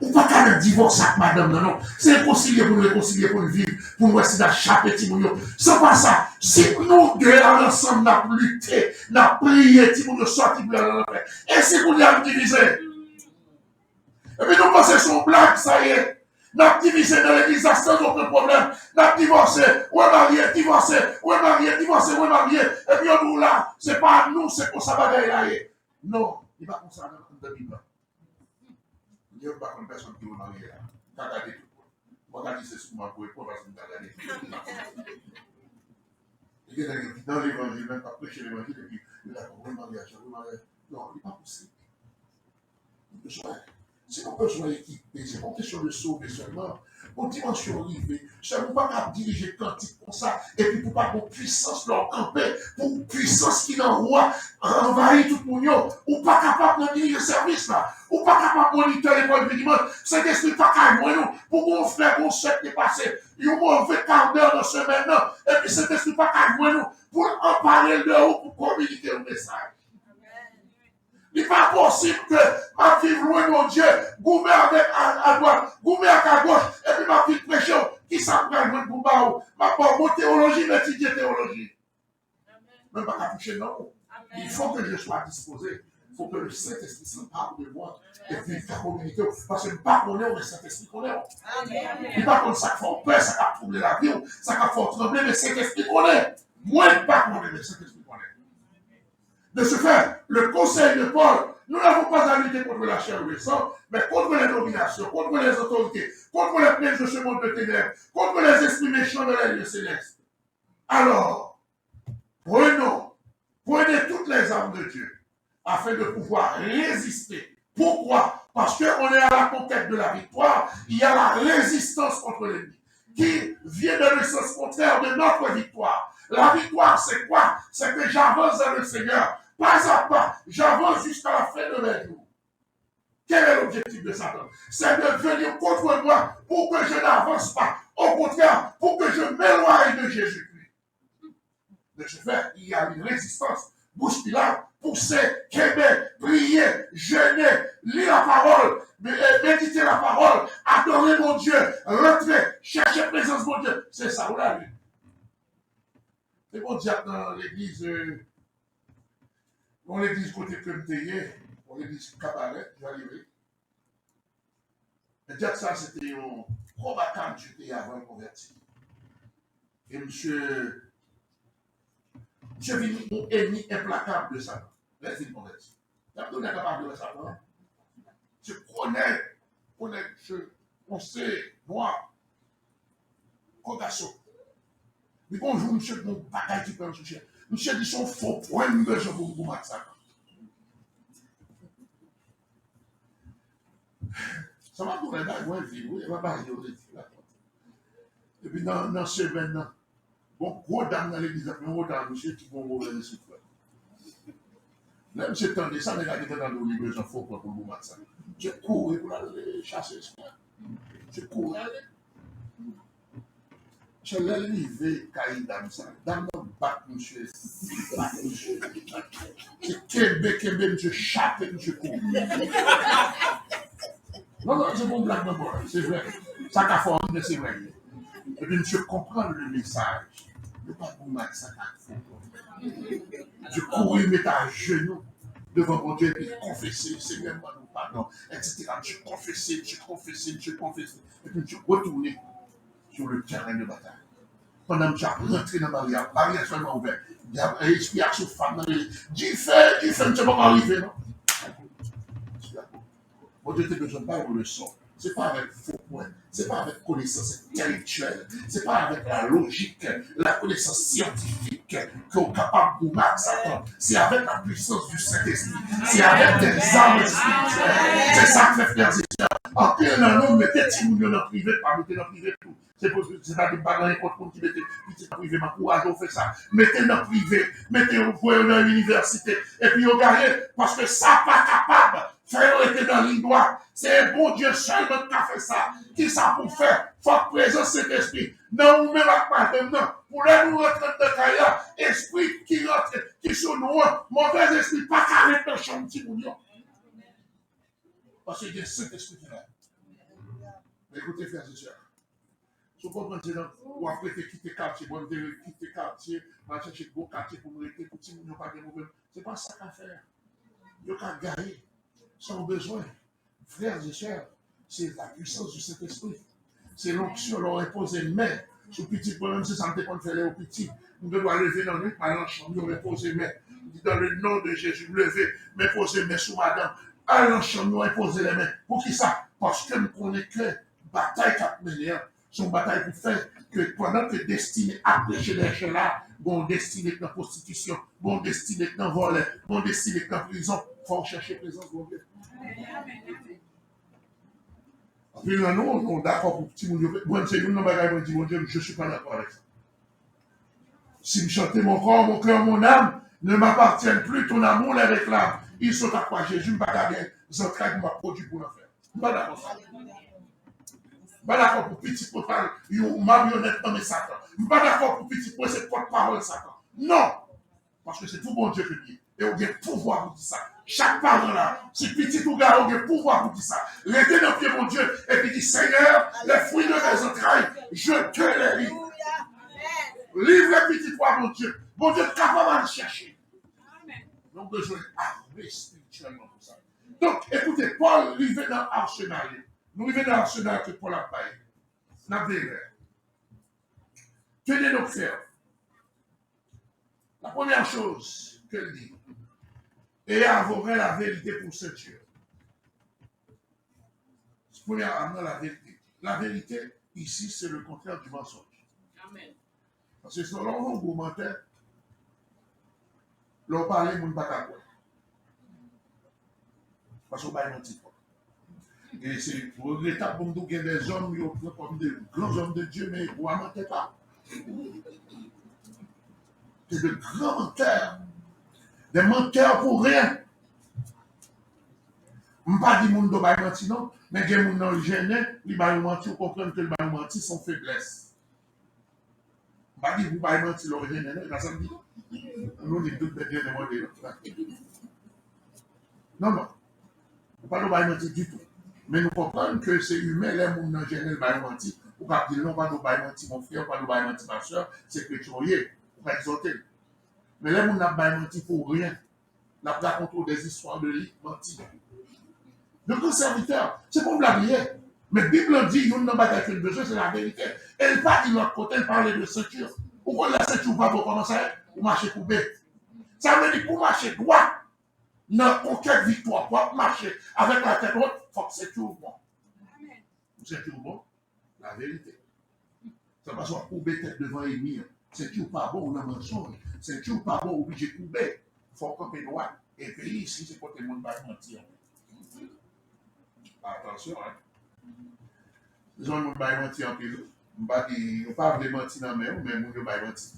Ou pas qu'à le divorce avec madame, non, non. C'est réconcilier pour nous réconcilier pour nous vivre, pour nous essayer d'échapper petit pour nous. C'est pas ça. Si nous deux ensemble, nous avons lutté, nous avons prié, petit pour nous sortir de la paix. Et si vous l'avez divisé. Et puis nous pensons que c'est une blague, ça y est. Nous avons divisé dans l'église sans aucun problème. Nous avons divorcé, ou marié, divorcé, ou marié, divorcé, ou marié. Et puis nous là, ce n'est pas nous, c'est pour ça bagaille là. Non, il va comme ça dans la Bible. Il n'y a pas une personne qui est mariée là. Tu as regardé tout. Moi, je dis c'est ce que je peux parce que tu as regardé tout. Il y a des gens qui dans l'évangile, même pas prêcher l'évangile, et puis il a compris le mariage. Non, il n'est pas possible. C'est une besoin équipé, c'est pas une question de sauver seulement. Pour dimension arrivée, ça ne peut pas diriger quantique comme ça, et puis pour pas pour puissance leur camper, pour puissance qui l'envoie, envahir tout le monde, ou pas capable de diriger le service là, ou pas capable de monitorer l'école du dimanche, c'est des pas calme, nous, pour mon frère, mon chef qui est passé, il y a un mauvais quart d'heure dans ce semaine, et puis c'est des pas calme, nous, pour en parler de haut, pour communiquer le message. Il n'est pas possible que ma fille loin mon Dieu, goumé avec à droite, goumé à gauche, et puis ma fille prêche, qui s'appelle pour Bao, ma pauvre théologie, mais étudier théologie. Même pas qu'à toucher, non. Il faut que je sois disposé. Il faut que le Saint-Esprit s'empare de moi et puis faire communiquer. Parce que pas qu'on est, le Saint-Esprit qu'on est. Il n'est pas comme ça qu'il faut peur, ça va troubler la vie, ça va faire trembler, mais le Saint-Esprit qu'on est. Moi, pas qu'on est, le Saint-Esprit qu'on est. De ce fait, le conseil de Paul, nous n'avons pas à lutter contre la chair ou le sang, mais contre les dominations, contre les autorités, contre les princes de ce monde de ténèbres, contre les esprits méchants de la lieu céleste. Alors, prenez toutes les armes de Dieu afin de pouvoir résister. Pourquoi? Parce qu'on est à la conquête de la victoire, il y a la résistance contre l'ennemi, qui vient de le sens contraire de notre victoire. La victoire, c'est quoi? C'est que j'avance dans le Seigneur. Pas à pas, j'avance jusqu'à la fin de mes jours. Quel est l'objectif de Satan? C'est de venir contre moi pour que je n'avance pas. Au contraire, pour que je m'éloigne de Jésus-Christ. De ce fait, il y a une résistance bousculante, pousser, québer, prier, jeûner, lire la parole, méditer la parole, adorer mon Dieu, rentrer, chercher la présence de mon Dieu. C'est ça, vous l'avez vu. C'est bon dire dans l'église. Dans l'église côté Clemtéier, dans l'église Cabaret, j'arrivais. Et dire que ça, c'était un gros bâtard que j'étais avant de convertir. Et monsieur Vini, mon ennemi implacable de Satan. Laissez le convertir. Il a donné capable de Satan. Je connais, on sait, moi, comme garçon. Mais bonjour, monsieur, mon bagaille qui peut me toucher. Monsieur dit son faux point de besoin pour vous mettre ça. Ça va tourner là, moi, il va parler au défi là. Et puis dans ce maintenant, bon, gros dame dans l'église, mais gros dame, monsieur, qui vont mauvais souffle. Là, monsieur tendait ça, mais il a été dans le besoin faux pour vous mettre ça. Je courais pour aller chasser ça. Je courais aller. Je l'ai arrivé, Kaï dame ça. Dame non, bat monsieur. Bat monsieur. C'est Kébé, monsieur chape, monsieur court. Non, c'est bon blague, non, c'est vrai. Ça qu'a formé, mais c'est vrai. Et puis monsieur comprend le message. Ne pas vous mettre ça qu'a fait. Je courais, mettre à genoux. devant mon Dieu, et puis confesser, Seigneur, moi, nous pardon, etc. Je confessais, et puis je retournais sur le terrain de bataille. Pendant que j'ai rentré dans Maria, Maria seulement ouvert. Il y a un esprit à souffle femme dans les. Du feu, je ne sais pas arriver, non? Mon Dieu, tu as besoin de pas de leçon. Ce n'est pas avec faux points, ce n'est pas avec connaissance intellectuelle, ce n'est pas avec la logique, la connaissance scientifique qu'on est capable de battre Satan. C'est avec la puissance du Saint-Esprit, c'est avec des armes spirituelles. C'est ça que fait frères et sœurs. En plein dans l'homme, mettez si nous dans privé, pas mettez dans privé tout. C'est pas des bagages contre qui mettez petit dans privé, ma courage, on fait ça. Mettez dans privé, mettez au foyer dans l'université, et puis au gagné, parce que ça pas capable. Frère était dans l'île droite. C'est un bon Dieu seulement qui a fait ça. Qui ça pour faire? Faut présence cet esprit. Non, vous même pas maintenant. Pour les nous rentrer de Kaya, esprit qui rentre, qui sont nous, mauvais esprit, pas carré dans le champ de Timounion. Parce qu'il y a cet esprit qui est là. Mais écoutez, frères et sœurs. Si vous comprenez, ou après quitter le quartier, vous devez quitter le quartier, vous allez chercher le beau quartier pour vous rester, pour Timounion, pas de mauvais. Ce n'est pas ça qu'à faire. Il y a qu'à gagner. Sans besoin, frères et sœurs, c'est la puissance du Saint-Esprit. C'est l'onction, leur imposer main sur le petit problème, c'est ça qu'on fait au petit. Nous devons lever dans notre par l'enchant, nous imposer main. Dans le nom de Jésus, levez, mais posez main sur madame. À l'enchant, nous imposer les mains. Pour qui ça? Parce que nous connaissons que bataille quatre manières. Son bataille pour faire que pendant que destiné à prêcher les gens là, bon destiné dans la prostitution, bon destiné dans le vol, bon destiné dans la prison, il faut chercher présence de Dieu. Puis là, nous, on est d'accord pour petit monde. Bon, c'est nous, on dit, mon Dieu, je ne suis pas d'accord avec ça. Si je chante mon corps, mon cœur, mon âme, ne m'appartiennent plus, ton amour les réclame. Ils sont à quoi Jésus, je ne vais pas gagner, ils ont traité m'a produit pour l'en faire. Je ne suis pas d'accord ça. Je ne suis pas d'accord pour petit porte-parole, il y a une marionnette dans mes Satan. Je ne suis pas d'accord pour petit porte-parole, c'est porte-parole Satan. Non! Parce que c'est tout bon Dieu qui dit. Et on a le pouvoir pour dire ça. Chaque parole là, si petit ou gars, on a le pouvoir pour dire ça. Restez dans le pied, mon Dieu, et puis dit, Seigneur, les fruits de mes entrailles, je te les livre. Livre les petits toi, mon Dieu. Mon Dieu, capable de le chercher. Nous avons besoin d'armer spirituellement pour ça. Donc, écoutez, Paul arrivait dans l'arsenal. Nous arrivons dans l'arsenal que Paul a payé. N'a pas tenez donc faire. La première chose qu'elle dit, et avouer la vérité pour ceinture. Premièrement, la vérité. La vérité, ici, c'est le contraire du mensonge. Amen. Parce que selon vous mentez, l'on parle, mon pas parce qu'on va mentir. Et c'est regrettable pour nous qu'il y ait des hommes qui ont comme des grands hommes de Dieu, mais vous ne mentez pas. C'est de grands menteurs. Des menteurs pour rien. Je ne pas dire que les gens ne mentir, non, mais les gens qui sont gênés, ils vont mentir, ils comprennent que les gens mentir sont faiblesses. Je ne pas dire que vous ne mentir, ils sont gênés, non, ça me dit. Nous, les deux bien demandés. Non, non. Vous ne pas mentir du tout. Mais nous comprenons que c'est humain, les gens qui sont gênés, ils vont mentir. Vous ne pas dire non, pas nous mentir, mon frère, pas nous mentir, ma soeur, c'est que tu es, vous ne pas exalter. Mais les gens qui ont menti pour rien. Nous avons raconté des histoires de lui, mentir. Le grand serviteur, c'est pour l'habiller. Mais la Bible dit, nous n'avons pas qu'une besoin, c'est la vérité. Elle pas dit de l'autre côté, elle parlait de ceinture. Pourquoi la ceinture pas pour commencer? Pour marcher pour bête. Ça veut dire pour marcher droit, dans conquête victoire, pour marcher avec la tête haute, il faut que ceinture bon. Ceinture bon, la vérité. Ça va soit pour bête devant l'ennemi. Ceinture pas bon, on a mensonge. Ceinture pas bon, obligé de couper. Il faut camper droit. Et pays ici, c'est pour que le monde va mentir. Attention, hein. Les gens ne vont pas mentir en pile. Ils ne vont pas mentir dans la main, mais ils ne vont pas mentir.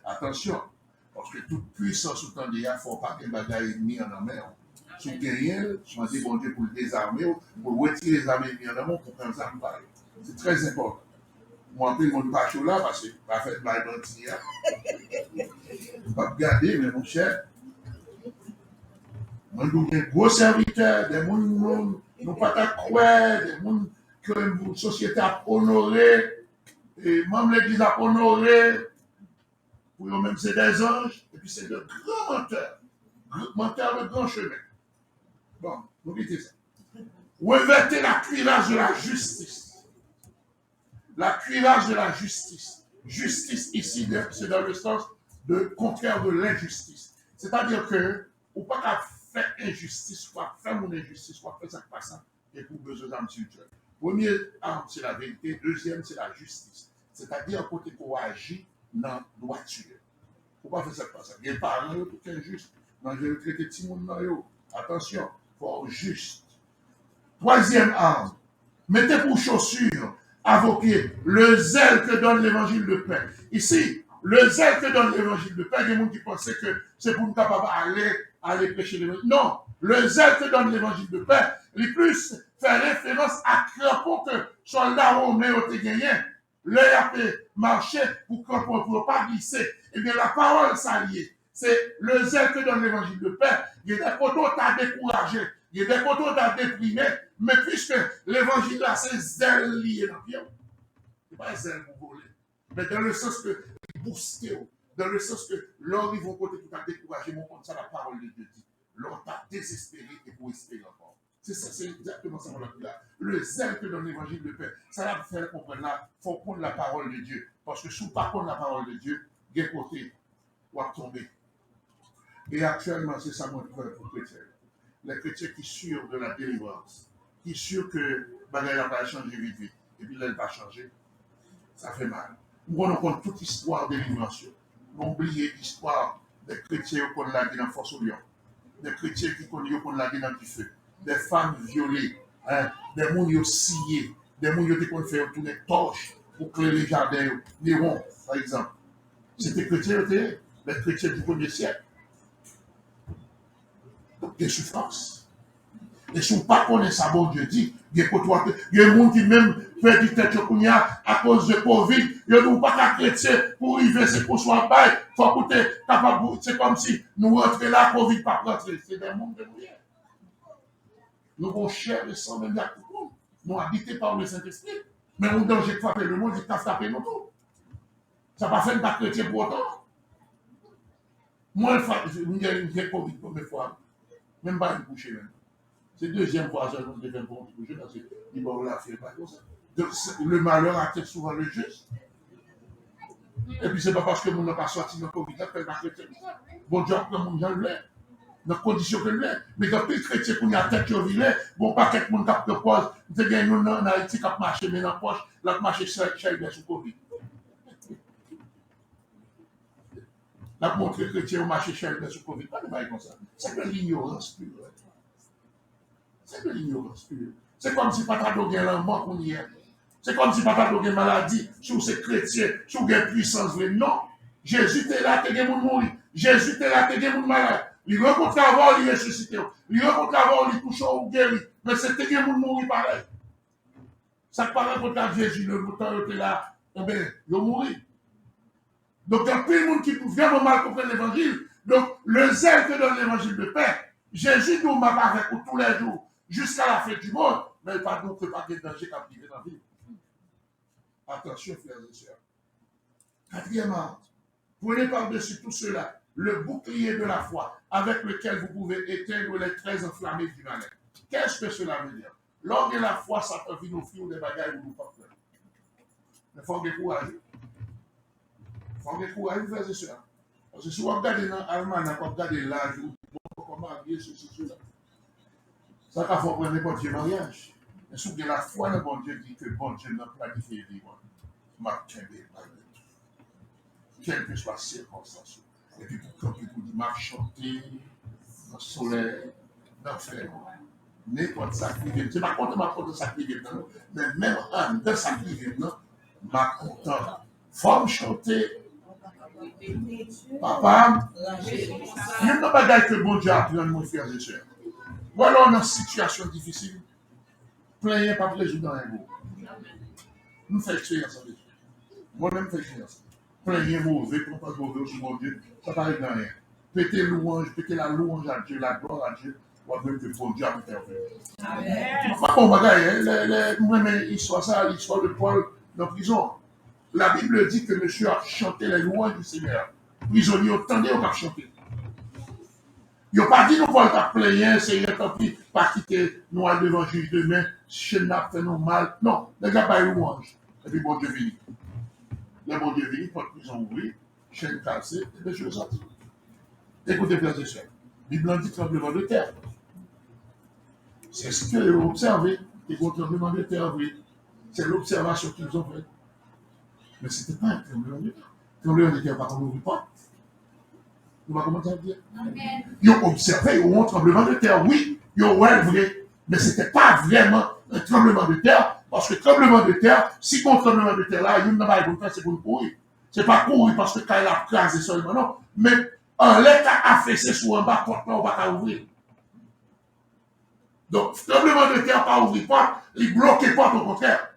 Attention, parce que toute puissance au temps d'il y a, il ne faut pas que les bagailles mis en mer. Si vous gagnez, je me dis, bon Dieu, pour le désarmer, pour retirer les armes mis en amont, pour qu'un ça me parle. C'est très important. Moi, je ne vais pas chaud là, parce que je ne vais pas faire de bail mentir. Je ne vais pas garder, mais mon cher. Moi, nous avons des gros serviteurs, des gens qui n'ont pas de croire, des gens que la société a honoré, et même l'Église a honoré, pour eux-mêmes, c'est des anges, et puis c'est de grands menteurs. menteur de grand chemin. Bon, n'oubliez ça. Revêtez la cuirasse de la justice. La cuirasse de la justice. Justice ici, c'est dans le sens de contraire de l'injustice. C'est-à-dire que, ou pas qu'à faire injustice, soit faire mon injustice, soit faire ça pas ça, et pour besoin d'âme spirituelle. Première arme, c'est la vérité. Deuxième, c'est la justice. C'est-à-dire côté qu'on agit dans la droiture. Il ne faut pas faire ça pas ça. Il n'y a pas un autre qui est injuste. Non, je vais traiter tout le monde dans eux. Attention, il faut être juste. Troisième arme, mettez pour chaussures à vos pieds le zèle que donne l'évangile de paix. Ici, le zèle que donne l'évangile de paix, il y a des gens qui pensaient que c'est pour nous capables aller prêcher l'évangile. Non, le zèle que donne l'évangile de paix, il plus fait référence à crampon que soldats romains ont gagné. L'œil a fait marcher pour crampon, pour ne pas glisser. Eh bien, la parole s'allie. C'est le zèle que donne l'évangile de paix. Il y a des poteaux t'as découragé. Il y a des poteaux t'as déprimé. Mais puisque l'évangile là, c'est zèle lié dans le pied. Ce n'est pas zèle pour voler. Mais dans le sens que booster, dans le sens que l'homme, ils vont côté tout à décourager, mon compte, ça la parole de Dieu dit. L'homme t'a désespéré et pour espérer encore. C'est ça, c'est exactement ça qu'on a dit là. Le zèle que donne l'évangile de paix, ça va faire comprendre là, il faut prendre la parole de Dieu. Parce que si on ne prend pas la parole de Dieu, il y a côté, on va tomber. Et actuellement, c'est ça mon frère pour les chrétiens. Les chrétiens qui sont sûrs de la délivrance, qui sont sûrs que Bagaille va changer vite vite, et puis là, elle va changer, ça fait mal. Nous avons toute histoire de délivrance. Nous avons oublié l'histoire des chrétiens qui ont lagué dans Force au Lion, des chrétiens qui ont lagué dans du feu, des femmes violées, hein, des gens qui ont scié, des gens qui ont fait tourner torches pour créer les jardins, les ronds, par exemple. C'était chrétiens, les chrétiens du 1er siècle. Des souffrances. Et si on ne connaît pas ça, bon Dieu dit, il y a des gens qui même fait du tête à cause de Covid, il n'y a pas qu'à chrétien pour arriver, c'est pour soi bail, il faut écouter, c'est comme si nous rentrions là, Covid pas rentrer. C'est des mondes de prière. Nous avons cher et sang même là tout le monde. Nous habités par le Saint-Esprit. Mais on danger de frapper le monde, il t'a frappé nous tout. Ça n'a pas fait pas chrétien pour autant. Moi, j'ai Covid première fois. Même pas une coucher même. C'est la deuxième fois que je vais me coucher parce qu'il va la faire pas comme ça. Donc, le malheur attire souvent le juste. Et puis c'est pas parce que mon n'a pas sorti dans le Covid, là, que pas chrétien. Bon Dieu, après mon gens l'est. Dans les conditions que l'est. Mais quand les chrétiens qui ont la tête qui ont vilé, bon, pas quelqu'un qui a propose, c'est bien nous en Haïti qui a marché, mais dans la poche, là, marché sur le Covid. La montre chrétien au marché sur le Covid, pas de bail comme ça. C'est de l'ignorance pure. C'est de l'ignorance pure. C'est comme si pas de la mort qu'on y est. C'est comme si pas de maladie, si vous êtes chrétien, si vous avez puissance vraie. Non. Jésus était là, t'es moun mourir. Jésus était là, t'es moun malade. Il rencontre avant, il ressuscité. Il rencontre avant, il touche ou guéri. Mais c'était moun mourir pareil. Ça paraît contre Jésus, le bouton était là, eh bien, il mourir. Donc, il y a plein de monde qui peut vraiment mal comprendre l'évangile. Donc, le zèle que donne l'évangile de paix, Jésus nous m'apparaît pour tous les jours, jusqu'à la fin du monde, mais pas donc que pas de danger qui a privé dans la vie. Attention, frères et sœurs. Quatrièmement, prenez par-dessus tout cela le bouclier de la foi, avec lequel vous pouvez éteindre les traits enflammés du malin. Qu'est-ce que cela veut dire? Lors de la foi, ça peut venir nous faire des bagailles où nous ne pouvons pas faire. Mais il faut avoir courage. Il faut avoir courage, frères et sœurs. Parce que si vous regardez dans l'Allemagne, vous regardez l'âge, comment habiller ceci, cela. Ça va faire prendre n'importe quel mariage. Mais si vous avez la foi, le bon Dieu dit que bon Dieu n'a pas planifié vivre. Quelle que soit la circonstance. Et puis pour camper, pour dire, chanter dans le soleil, dans le fer. N'importe ça qui vient. C'est pas contre ça qui vient, mais même dans ça qui vient, ma content. Faut chanter. Papa, il y a une bagaille que bon Dieu apprend, mon frère et soeur. Ou alors dans une situation difficile, plaignez pas plaisir dans un mot. Nous faisons expérience avec ça. Moi-même, je fais expérience. Plaignez mauvais, pour pas mauvais sur mon Dieu, ça n'arrive dans rien. Pétez louange, pétez la louange à Dieu, la gloire à Dieu, ou avec que bon Dieu a intervenu. Amen. Pas bon bagaille, moi-même, l'histoire de Paul dans la prison. La Bible dit que monsieur a chanté les louanges du Seigneur. Prisonniers, attendez, on va chanter. Ils n'ont pas dit nous ne pas plaigner, Seigneur, tant pis, pas quitter nous à devant juge demain, chaîne n'a fait nous mal. Non, les gars, pas louange. Et puis bon Dieu vient. Le bon Dieu vient, porte prison ouverte, chaîne cassée, et bien je le sorti. Écoutez, frères et sœurs, la Bible dit tremblement de terre. C'est ce qu'ils ont observé, et vont tremblement de terre, oui. C'est l'observation qu'ils ont faite. Mais ce n'était pas un tremblement de terre. Le tremblement de terre, par contre, on n'ouvre pas. Nous va commencer à dire. Ils ont observé, ils ont un tremblement de terre, oui, ils ont vrai, mais ce n'était pas vraiment un tremblement de terre, parce que tremblement de terre, si on tremblement de terre là, il n'y a pas de faire, c'est pour nous courir. Ce n'est pas courir parce que quand il a crasé seulement, non, mais en l'état affaissé sur un bas, on ne va pas ouvrir. Donc, tremblement de terre, pas ouvrir pas, il bloque pas au contraire.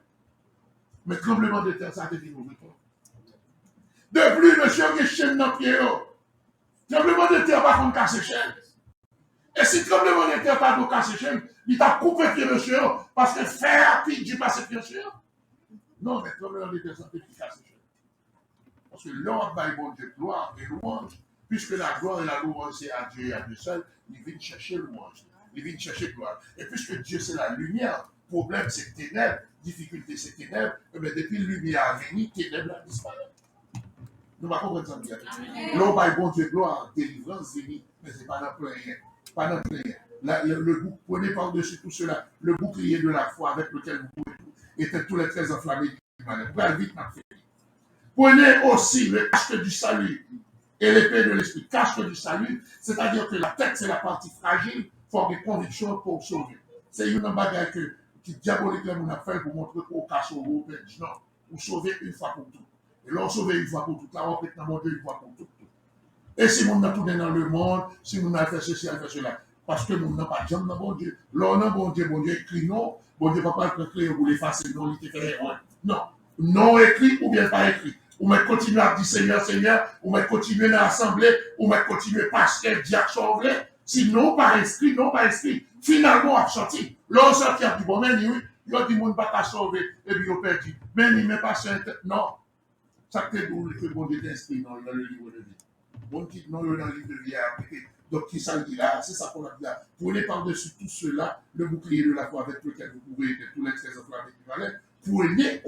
Mais tremblement de terre, ça a été ouvrir pas. De plus, monsieur, il y a une chaîne dans le pied. Tremblement de terre, pas qu'on casse chaîne. Et si tremblement de terre, pas qu'on casse chaîne, il t'a coupé pied, monsieur, parce que faire, puis du passé pied, monsieur. Non, mais tremblement de terre, ça fait qu'il casse chaîne. Parce que l'ordre, bon Dieu, gloire et louange, puisque la gloire et la louange, c'est à Dieu et à Dieu seul, il vient chercher louange. Il vient chercher gloire. Et puisque Dieu, c'est la lumière, problème, c'est ténèbres, difficulté, c'est ténèbres, et bien depuis la lumière est venue, ténèbres a disparu. Nous ne comprenons pas ça bien. L'homme a bon Dieu, gloire, délivrance, venue, mais ce n'est pas dans plein rien. Pas dans plein rien. Le bouc, prenez par-dessus tout cela, le bouclier de la foi avec lequel vous pouvez tout, était tous les 13 enflammés du malheur. Vite, ma fille. Prenez aussi le casque du salut et l'épée de l'esprit. Casque du salut, c'est-à-dire que la tête, c'est la partie fragile, faut des convictions pour sauver. C'est une bagarre qui diabolique là, on a fait pour montrer qu'on casse au groupe. Non, vous sauvez une fois pour toutes. Et là, on sauve une fois pour toutes. Là, on peut dans une fois pour toutes. Et si on a tout dans le monde, si on a fait ceci, on a fait cela. Parce que nous n'avons pas de jambe dans bon Dieu. Là, on a bon Dieu écrit non. Bon Dieu ne va pas écrire pour l'effacer. Non, il te fait rien. Non. Non écrit ou bien pas écrit. Ou mais continuer à dire Seigneur, Seigneur, ou mais continuer dans l'assemblée, ou mais continuer pasteur, diacre, sauvé. Si non pas inscrit, non pas inscrit. Finalement, on a sorti. Là, on sortit à du bon, mais oui, il y a du monde pas sauvé, et puis on perdu. Mais il n'est pas saint. Non. Ça fait que bon Dieu inscrit dans le livre de vie. Bon qui non, dans le livre de vie appliqué. Donc, qui ça dit là, c'est ça qu'on a dit là. Prenez par-dessus tout cela, le bouclier de la foi avec lequel vous pouvez être tous les 13 enflammés du valais. Prenez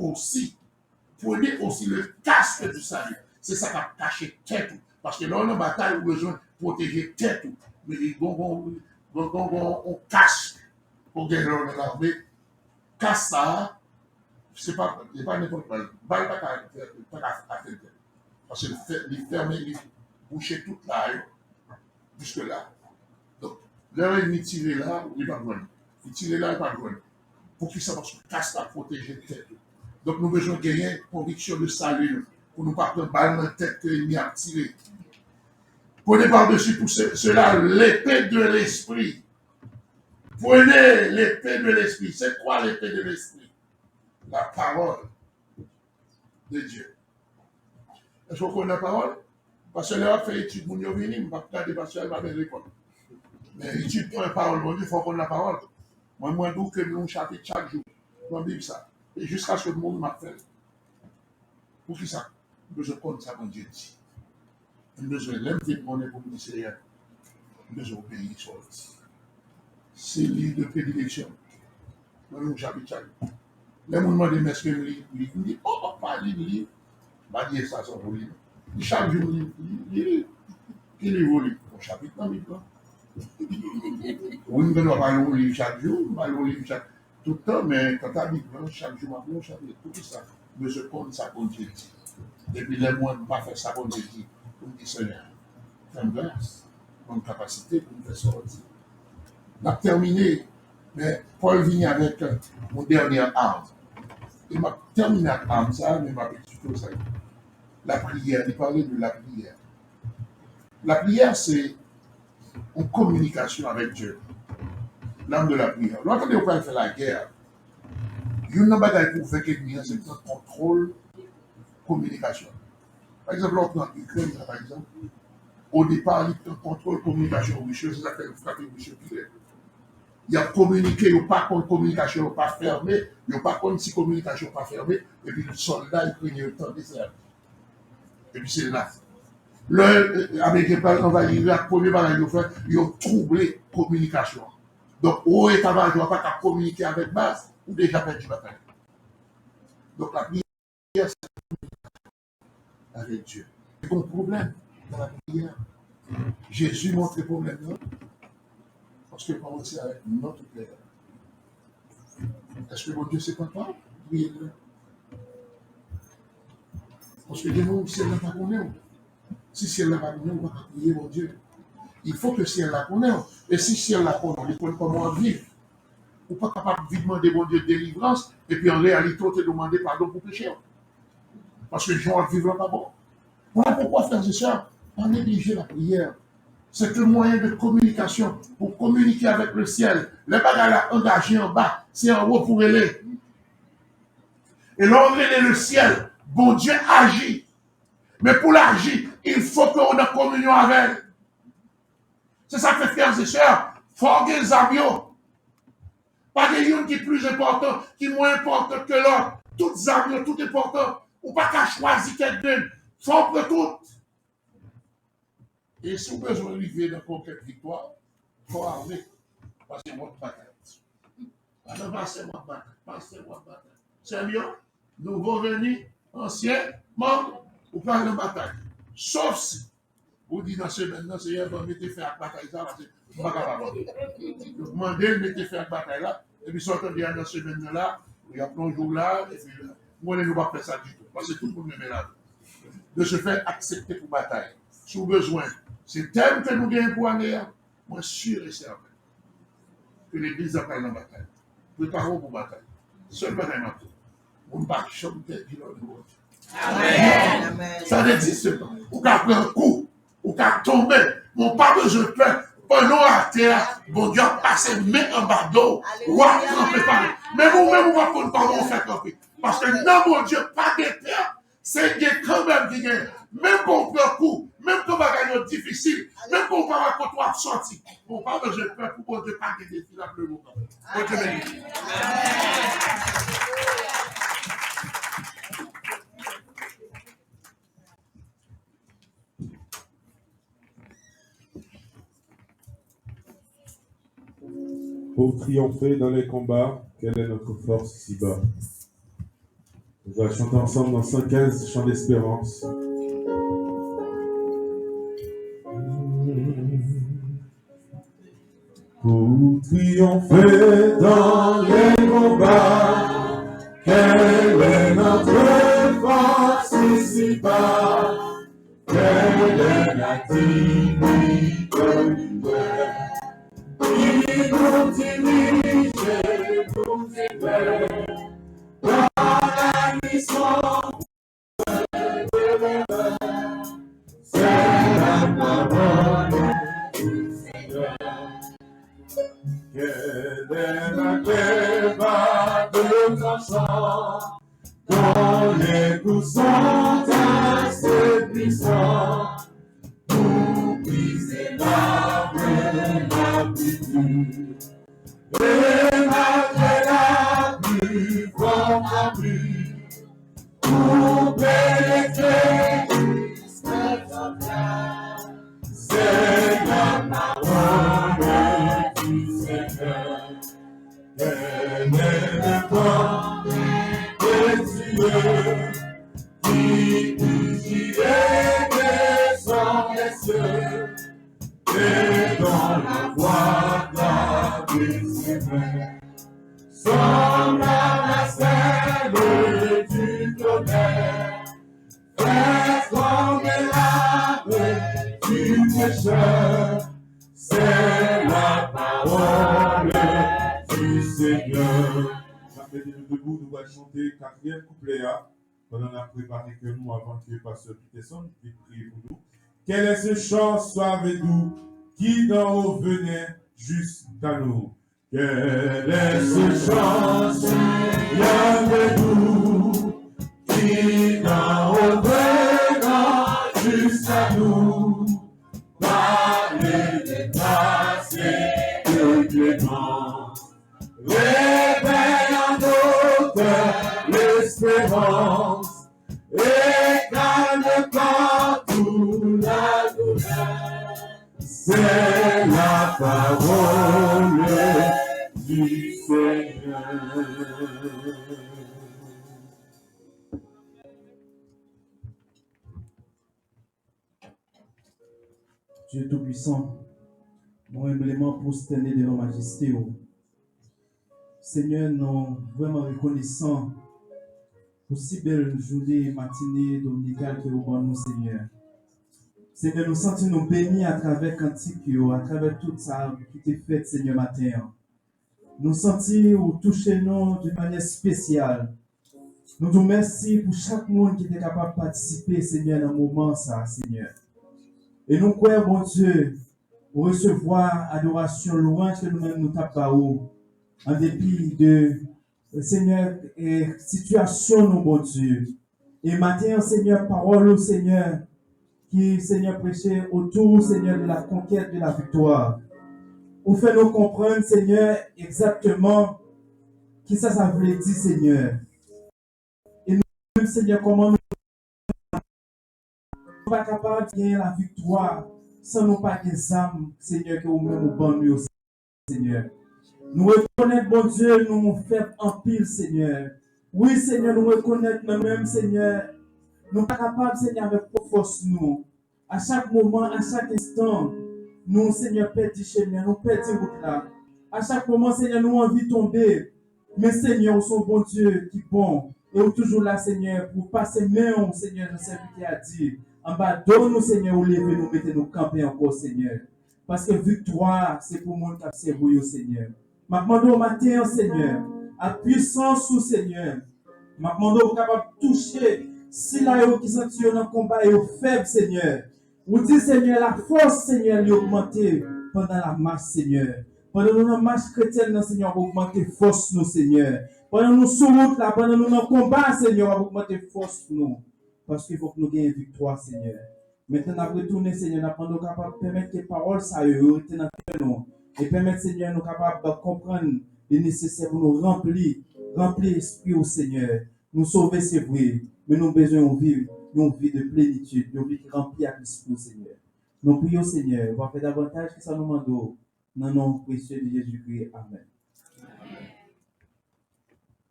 aussi le casque du salut. C'est ça qui a caché tête. Parce que là, on a une bataille où besoin de protéger tête. Mais on cache pour gagner l'armée. Casse ça, c'est pas n'importe quoi. Balle pas à faire. Parce que il ferme, il boucher toute la jusque là. Donc, là, il tire là, il va loin. Il tire là, il va loin. Pour qu'il sache que casse la protéger tête. Donc, nous devons gagner conviction de salut pour nous pas prendre balle dans la tête que l'ennemi a tiré. Prenez par-dessus tout cela l'épée de l'esprit. Prenez l'épée de l'esprit. C'est quoi l'épée de l'esprit? La parole de Dieu. Est-ce qu'on connaît la parole? Parce que là, on fait étude, mon venu, on va regarder parce qu'elle va bien répondre. Mais étude pour la parole, mon Dieu, il faut qu'on ait la parole. Moi, je dis que nous chapitre chaque jour. Dans la Bible, ça. Et jusqu'à ce que le monde m'appelle. Pour qui ça? Je compte ça, mon Dieu dit. Nous besoin de mon pour me dire, nous besoin d'obéir sur le. C'est le livre de prédilection. Moi, nous chapitre chaque jour. Les gens me demandent, mais est-ce que le livre? Ils me disent, oh, pas le livre. Je vais dire ça sur le livre. Chaque jour, il lit. Qui lit vos livres? Mon chapitre dans le livre. Oui, je ne dois pas lire le livre chaque jour, je vais lire le livre tout le temps, mais quand tu as dit chaque jour, je vais lire tout ça. Mais je compte ça comme Dieu dit. Depuis les mois, je ne vais pas faire ça comme Dieu dit. Pour me dire, Seigneur, fais-moi grâce, bonne capacité pour me faire sortir. On a terminé, mais Paul vient avec mon dernier arme. Il m'a terminé avec l'arme, ça, mais il m'a plutôt ça. La prière, il parlait de la prière. La prière, c'est une communication avec Dieu. L'âme de la prière. Lorsque on va faire la guerre, il y a une bataille pour faire quelque chose, c'est un contrôle, communication. Par exemple, en Ukraine, par exemple, au départ, il y a un contrôle, communication russe, c'est ça que vous frappez russe. Il y a communiqué, il n'y a pas de communication pas fermée, il n'y a pas de si communication pas fermée, et puis le soldat ukrainien est en désert. Et puis c'est là. L'Américain pas envahi l'Irak, premier bagage qu'ils fait, ils ont troublé la communication. Donc, au état-major, pas qu'à communiquer avec base, ou déjà perdu la bataille. Donc, la prière, c'est avec Dieu. C'est ton problème dans la prière. Jésus montre le problème là, parce que commencer avec notre Père. Est-ce que mon Dieu, c'est pas toi? Priez là. Parce que nous, si elle n'a pas connu, si elle n'a pas connu, on va pas prier mon Dieu. Il faut que si elle la connaît, et si elle la connaît, il faut comment vivre. Ou pas capable de demander mon Dieu de délivrance, et puis en réalité, on te demander pardon pour pécher. Parce que les gens vivent pas bon. Voilà pourquoi, frères et sœurs, pas négliger la prière. C'est un moyen de communication pour communiquer avec le ciel. Les bagages engagés en bas, c'est en haut pour aller. Et là, on relève le ciel. Bon Dieu agit. Mais pour l'agir, il faut qu'on ait communion avec elle. C'est ça que fait, frères et sœurs. Il faut avoir des amis. Pas des gens qui est plus important, qui est moins important que l'autre. Toutes les amis, tout important. Ou pas qu'à choisir quelqu'un. Il faut pour tout. Et si vous avez besoin d'arriver dans conquête victoire, il faut arriver. Parce que c'est votre bataille. Alors, passez-moi bataille. Passez-moi bataille. Sérieux? Nous venus, anciens, membres, ou pas de bataille. Sauf si, vous dites dans ce maintenant, c'est un bon, mettez fait à bataille là, c'est pas capable. Donc, demandez, mettez fait à bataille là, et puis sortez bien dans ce maintenant là, il y a un jour là, et puis moi, je ne vais pas faire ça du tout. Parce que tout le monde me met là. De se faire accepter pour bataille. Si vous avez besoin, c'est tel que nous gagnons pour aller, moi, sûr et certain que l'Église a pas dans la bataille. Préparons pour bataille. Seul bataille maintenant. On ne pas chanter du nom de Dieu. Amen. Ça veut dire ce pas. Ou qu'à prendre un coup, ou qu'à tomber, mon pas besoin de peur. Pendant à terre, bon Dieu a passé main en bas d'eau, ou à tremper par là. Mais vous-même, vous ne pouvez pas vous faire tremper. Parce que non, mon Dieu, pas de peur. C'est quand même qui gagne. Même pour un coup, même quand on va gagner difficile, même quand on va quand on va sortir, on pas besoin de peur pour que pas de défi là plus longtemps. Bon Dieu bénisse. Pour triompher dans les combats, quelle est notre force ici-bas? On va chanter ensemble dans 115 chants d'espérance. Pour triompher dans les combats, quelle est notre force ici-bas? Quelle est la dignité du cœur qui nous dirige et nous éclaire dans la mission de l'heure? C'est la parole du Seigneur. Quelle est la clé de tranchant dont les coups sont assez puissants pour briser l'arbre et la piqûre. Et malgré la pluie, forte la pluie, pour pénétrer jusqu'à ton cœur, c'est la parole du Seigneur. Elle est le corps des cieux qui fugit et descend les cieux et dans la voie gravée ses mains semble à la celle du tonnerre, fait trembler l'âme du pécheur. C'est la parole du Seigneur. Mettez-nous debout, nous allons chanter 4e couplet. Pendant la préparé que nous, avant que Pasteur Peterson qui prie pour nous. Quel est ce chant suave et doux qui d'en haut venait jusqu'à nous? Quel est ce chant suave et doux qui d'en haut venait jusqu'à nous? Parler des grâces et de clémence, réveille en nos cœurs l'espérance, et calme partout la parole du Seigneur. Dieu Tout-Puissant, nous humblement prosterner devant Majesté. Seigneur, nous vraiment reconnaissants pour si belle journée, matinée, dominicale que vous donnez, Seigneur. Seigneur, nous sentons nous bénis à travers cantique, à travers tout ça qui est fait, Seigneur, matin. Nous sentons ou toucher nous d'une manière spéciale. Nous te remercions pour chaque monde qui était capable de participer, Seigneur, dans le moment, ça, Seigneur. Et nous croyons, bon Dieu, pour recevoir adoration, louange que nous-mêmes nous tapons, en dépit de, Seigneur, situation, nous, bon Dieu. Et maintenant, Seigneur, parole au Seigneur, qui, Seigneur, prêchait autour, Seigneur, de la conquête de la victoire. Pour faire nous comprendre, Seigneur, exactement qui ça voulait dire, Seigneur. Et nous, Seigneur, comment nous ne sommes pas capables de gagner la victoire sans nous pas des âmes, Seigneur, que vous-même vous bandez, Seigneur. Nous reconnaissons, bon Dieu, nous faisons en pile, Seigneur. Oui, Seigneur, nous reconnaissons nous-mêmes, Seigneur. Nous sommes pas capables, Seigneur, avec force, nous. À chaque moment, à chaque instant, nous, Seigneur, perdons du chemin, nous perdons route là. À chaque moment, Seigneur, nous avons envie de tomber. Mais, Seigneur, nous sommes bon Dieu qui est bon. Et nous toujours là, Seigneur, pour passer main, Seigneur, je sais ce qu'il a dit. En bas, donne-nous, Seigneur, où lever, nous mettez nous camper encore, Seigneur. Parce que victoire, c'est pour moi qui a servi, Seigneur. Je demande au matin, Seigneur, à puissance, Seigneur. Je demande au capable de toucher. Si là, qui sont dans le combat, et faible, Seigneur. Vous dites, Seigneur, la force, Seigneur, est augmentée pendant la marche, Seigneur. Pendant notre marche chrétienne, Seigneur, augmenter force, nous, Seigneur. Pendant nous sur route, là, pendant nous dans le combat, Seigneur, augmenter force, nous. Parce qu'il faut que nous gagnions victoire, Seigneur. Maintenant, nous retourner, Seigneur, nous sommes capables de permettre que les paroles, ça retirent dans nous. Et permettre, Seigneur, nous capables de comprendre le nécessaire pour nous remplir l'esprit au Seigneur. Nous sauver, c'est vrai, mais nous avons besoin de vivre une vie de plénitude, une vie qui remplit avec l'esprit, Seigneur. Nous prions, Seigneur, on va faire davantage que ça nous demande. Dans le nom précieux de Jésus-Christ. Amen.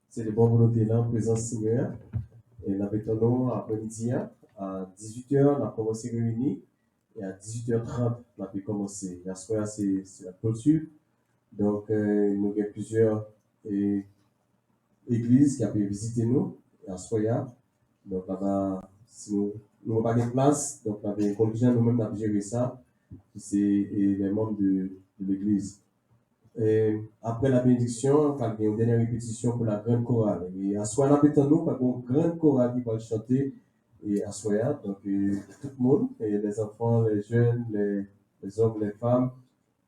C'est le bon volonté là en présence Seigneur. Et nous avons après-midi à 18h, on a commencé réunis. Et à 18h30, on a pu commencer. La soirée, c'est la clôture. Donc, nous avons plusieurs églises qui ont pu visiter nous. La soirée. Donc, là-bas, si nous n'avons pas de place, donc on avait une conclusion, nous-mêmes, on a géré ça. C'est les membres de l'église. Et après la bénédiction, il y a une dernière répétition pour la grande chorale. Et à Soya, nous avons une grande chorale qui va chanter et à Soya. Donc, tout le monde, et les enfants, les jeunes, les hommes, les femmes,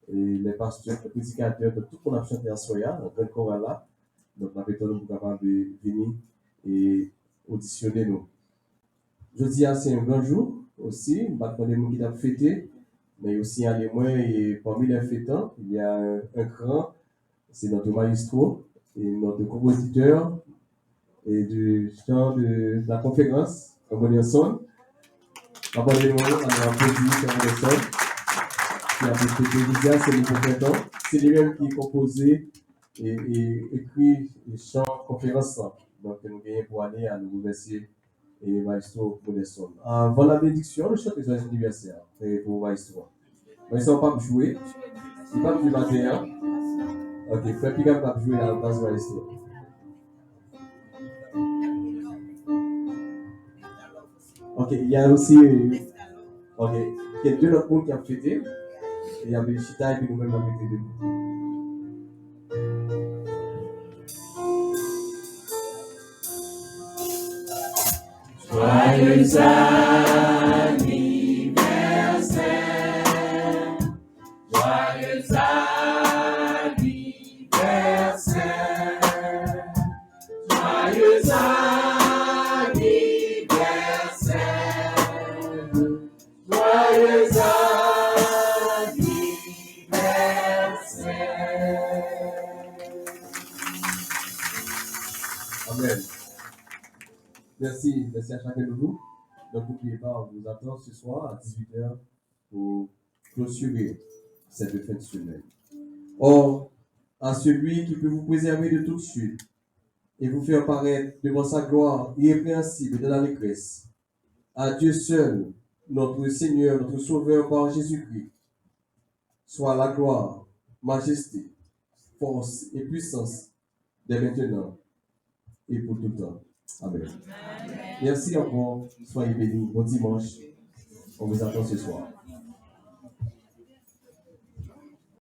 et les pasteurs, les prédicateurs, tout le monde a chanté à Soya, la grande chorale là. Donc, nous avons pour capable de venir et auditionner nous. Je dis, c'est un grand jour aussi. Nous avons des gens qui ont fêté. Mais aussi à l'émoin, et parmi les fêtants, il y a un grand, c'est notre maestro, et notre compositeur, et du chant de la conférence, Cameron Son. Avant les mots, on a applaudi Cameron Son, qui a fait déjà, c'est le compétent. C'est lui-même qui composé et écrit les chants conférences. Donc, nous gagnons pour aller à nous remercier et maestro Modesson. Avant la bénédiction, le chant des joyeux anniversaire pour maestro. Mais ils ne sont pas jouer. Ils ne sont pas jouer matin. Ok, frère Picard va jouer à la base de maestro. Ok, il y a aussi. Ok, il y a deux autres mondes qui ont fêté. Il y a Béchita et puis nous-mêmes on a fêté debout. Joyeux anniversaire, joyeux anniversaire, joyeux anniversaire, joyeux anniversaire. Amen. Merci à chacun de vous. Donc, n'oubliez pas, on vous attend ce soir à 18h pour clôturer. cette fin de semaine. Or, à celui qui peut vous préserver de toute chute et vous faire paraître devant sa gloire irrépréhensible dans l'allégresse, à Dieu seul, notre Seigneur, notre Sauveur par Jésus-Christ, soit la gloire, majesté, force et puissance dès maintenant et pour tout le temps. Amen. Merci encore. Soyez bénis. Bon dimanche. On vous attend ce soir.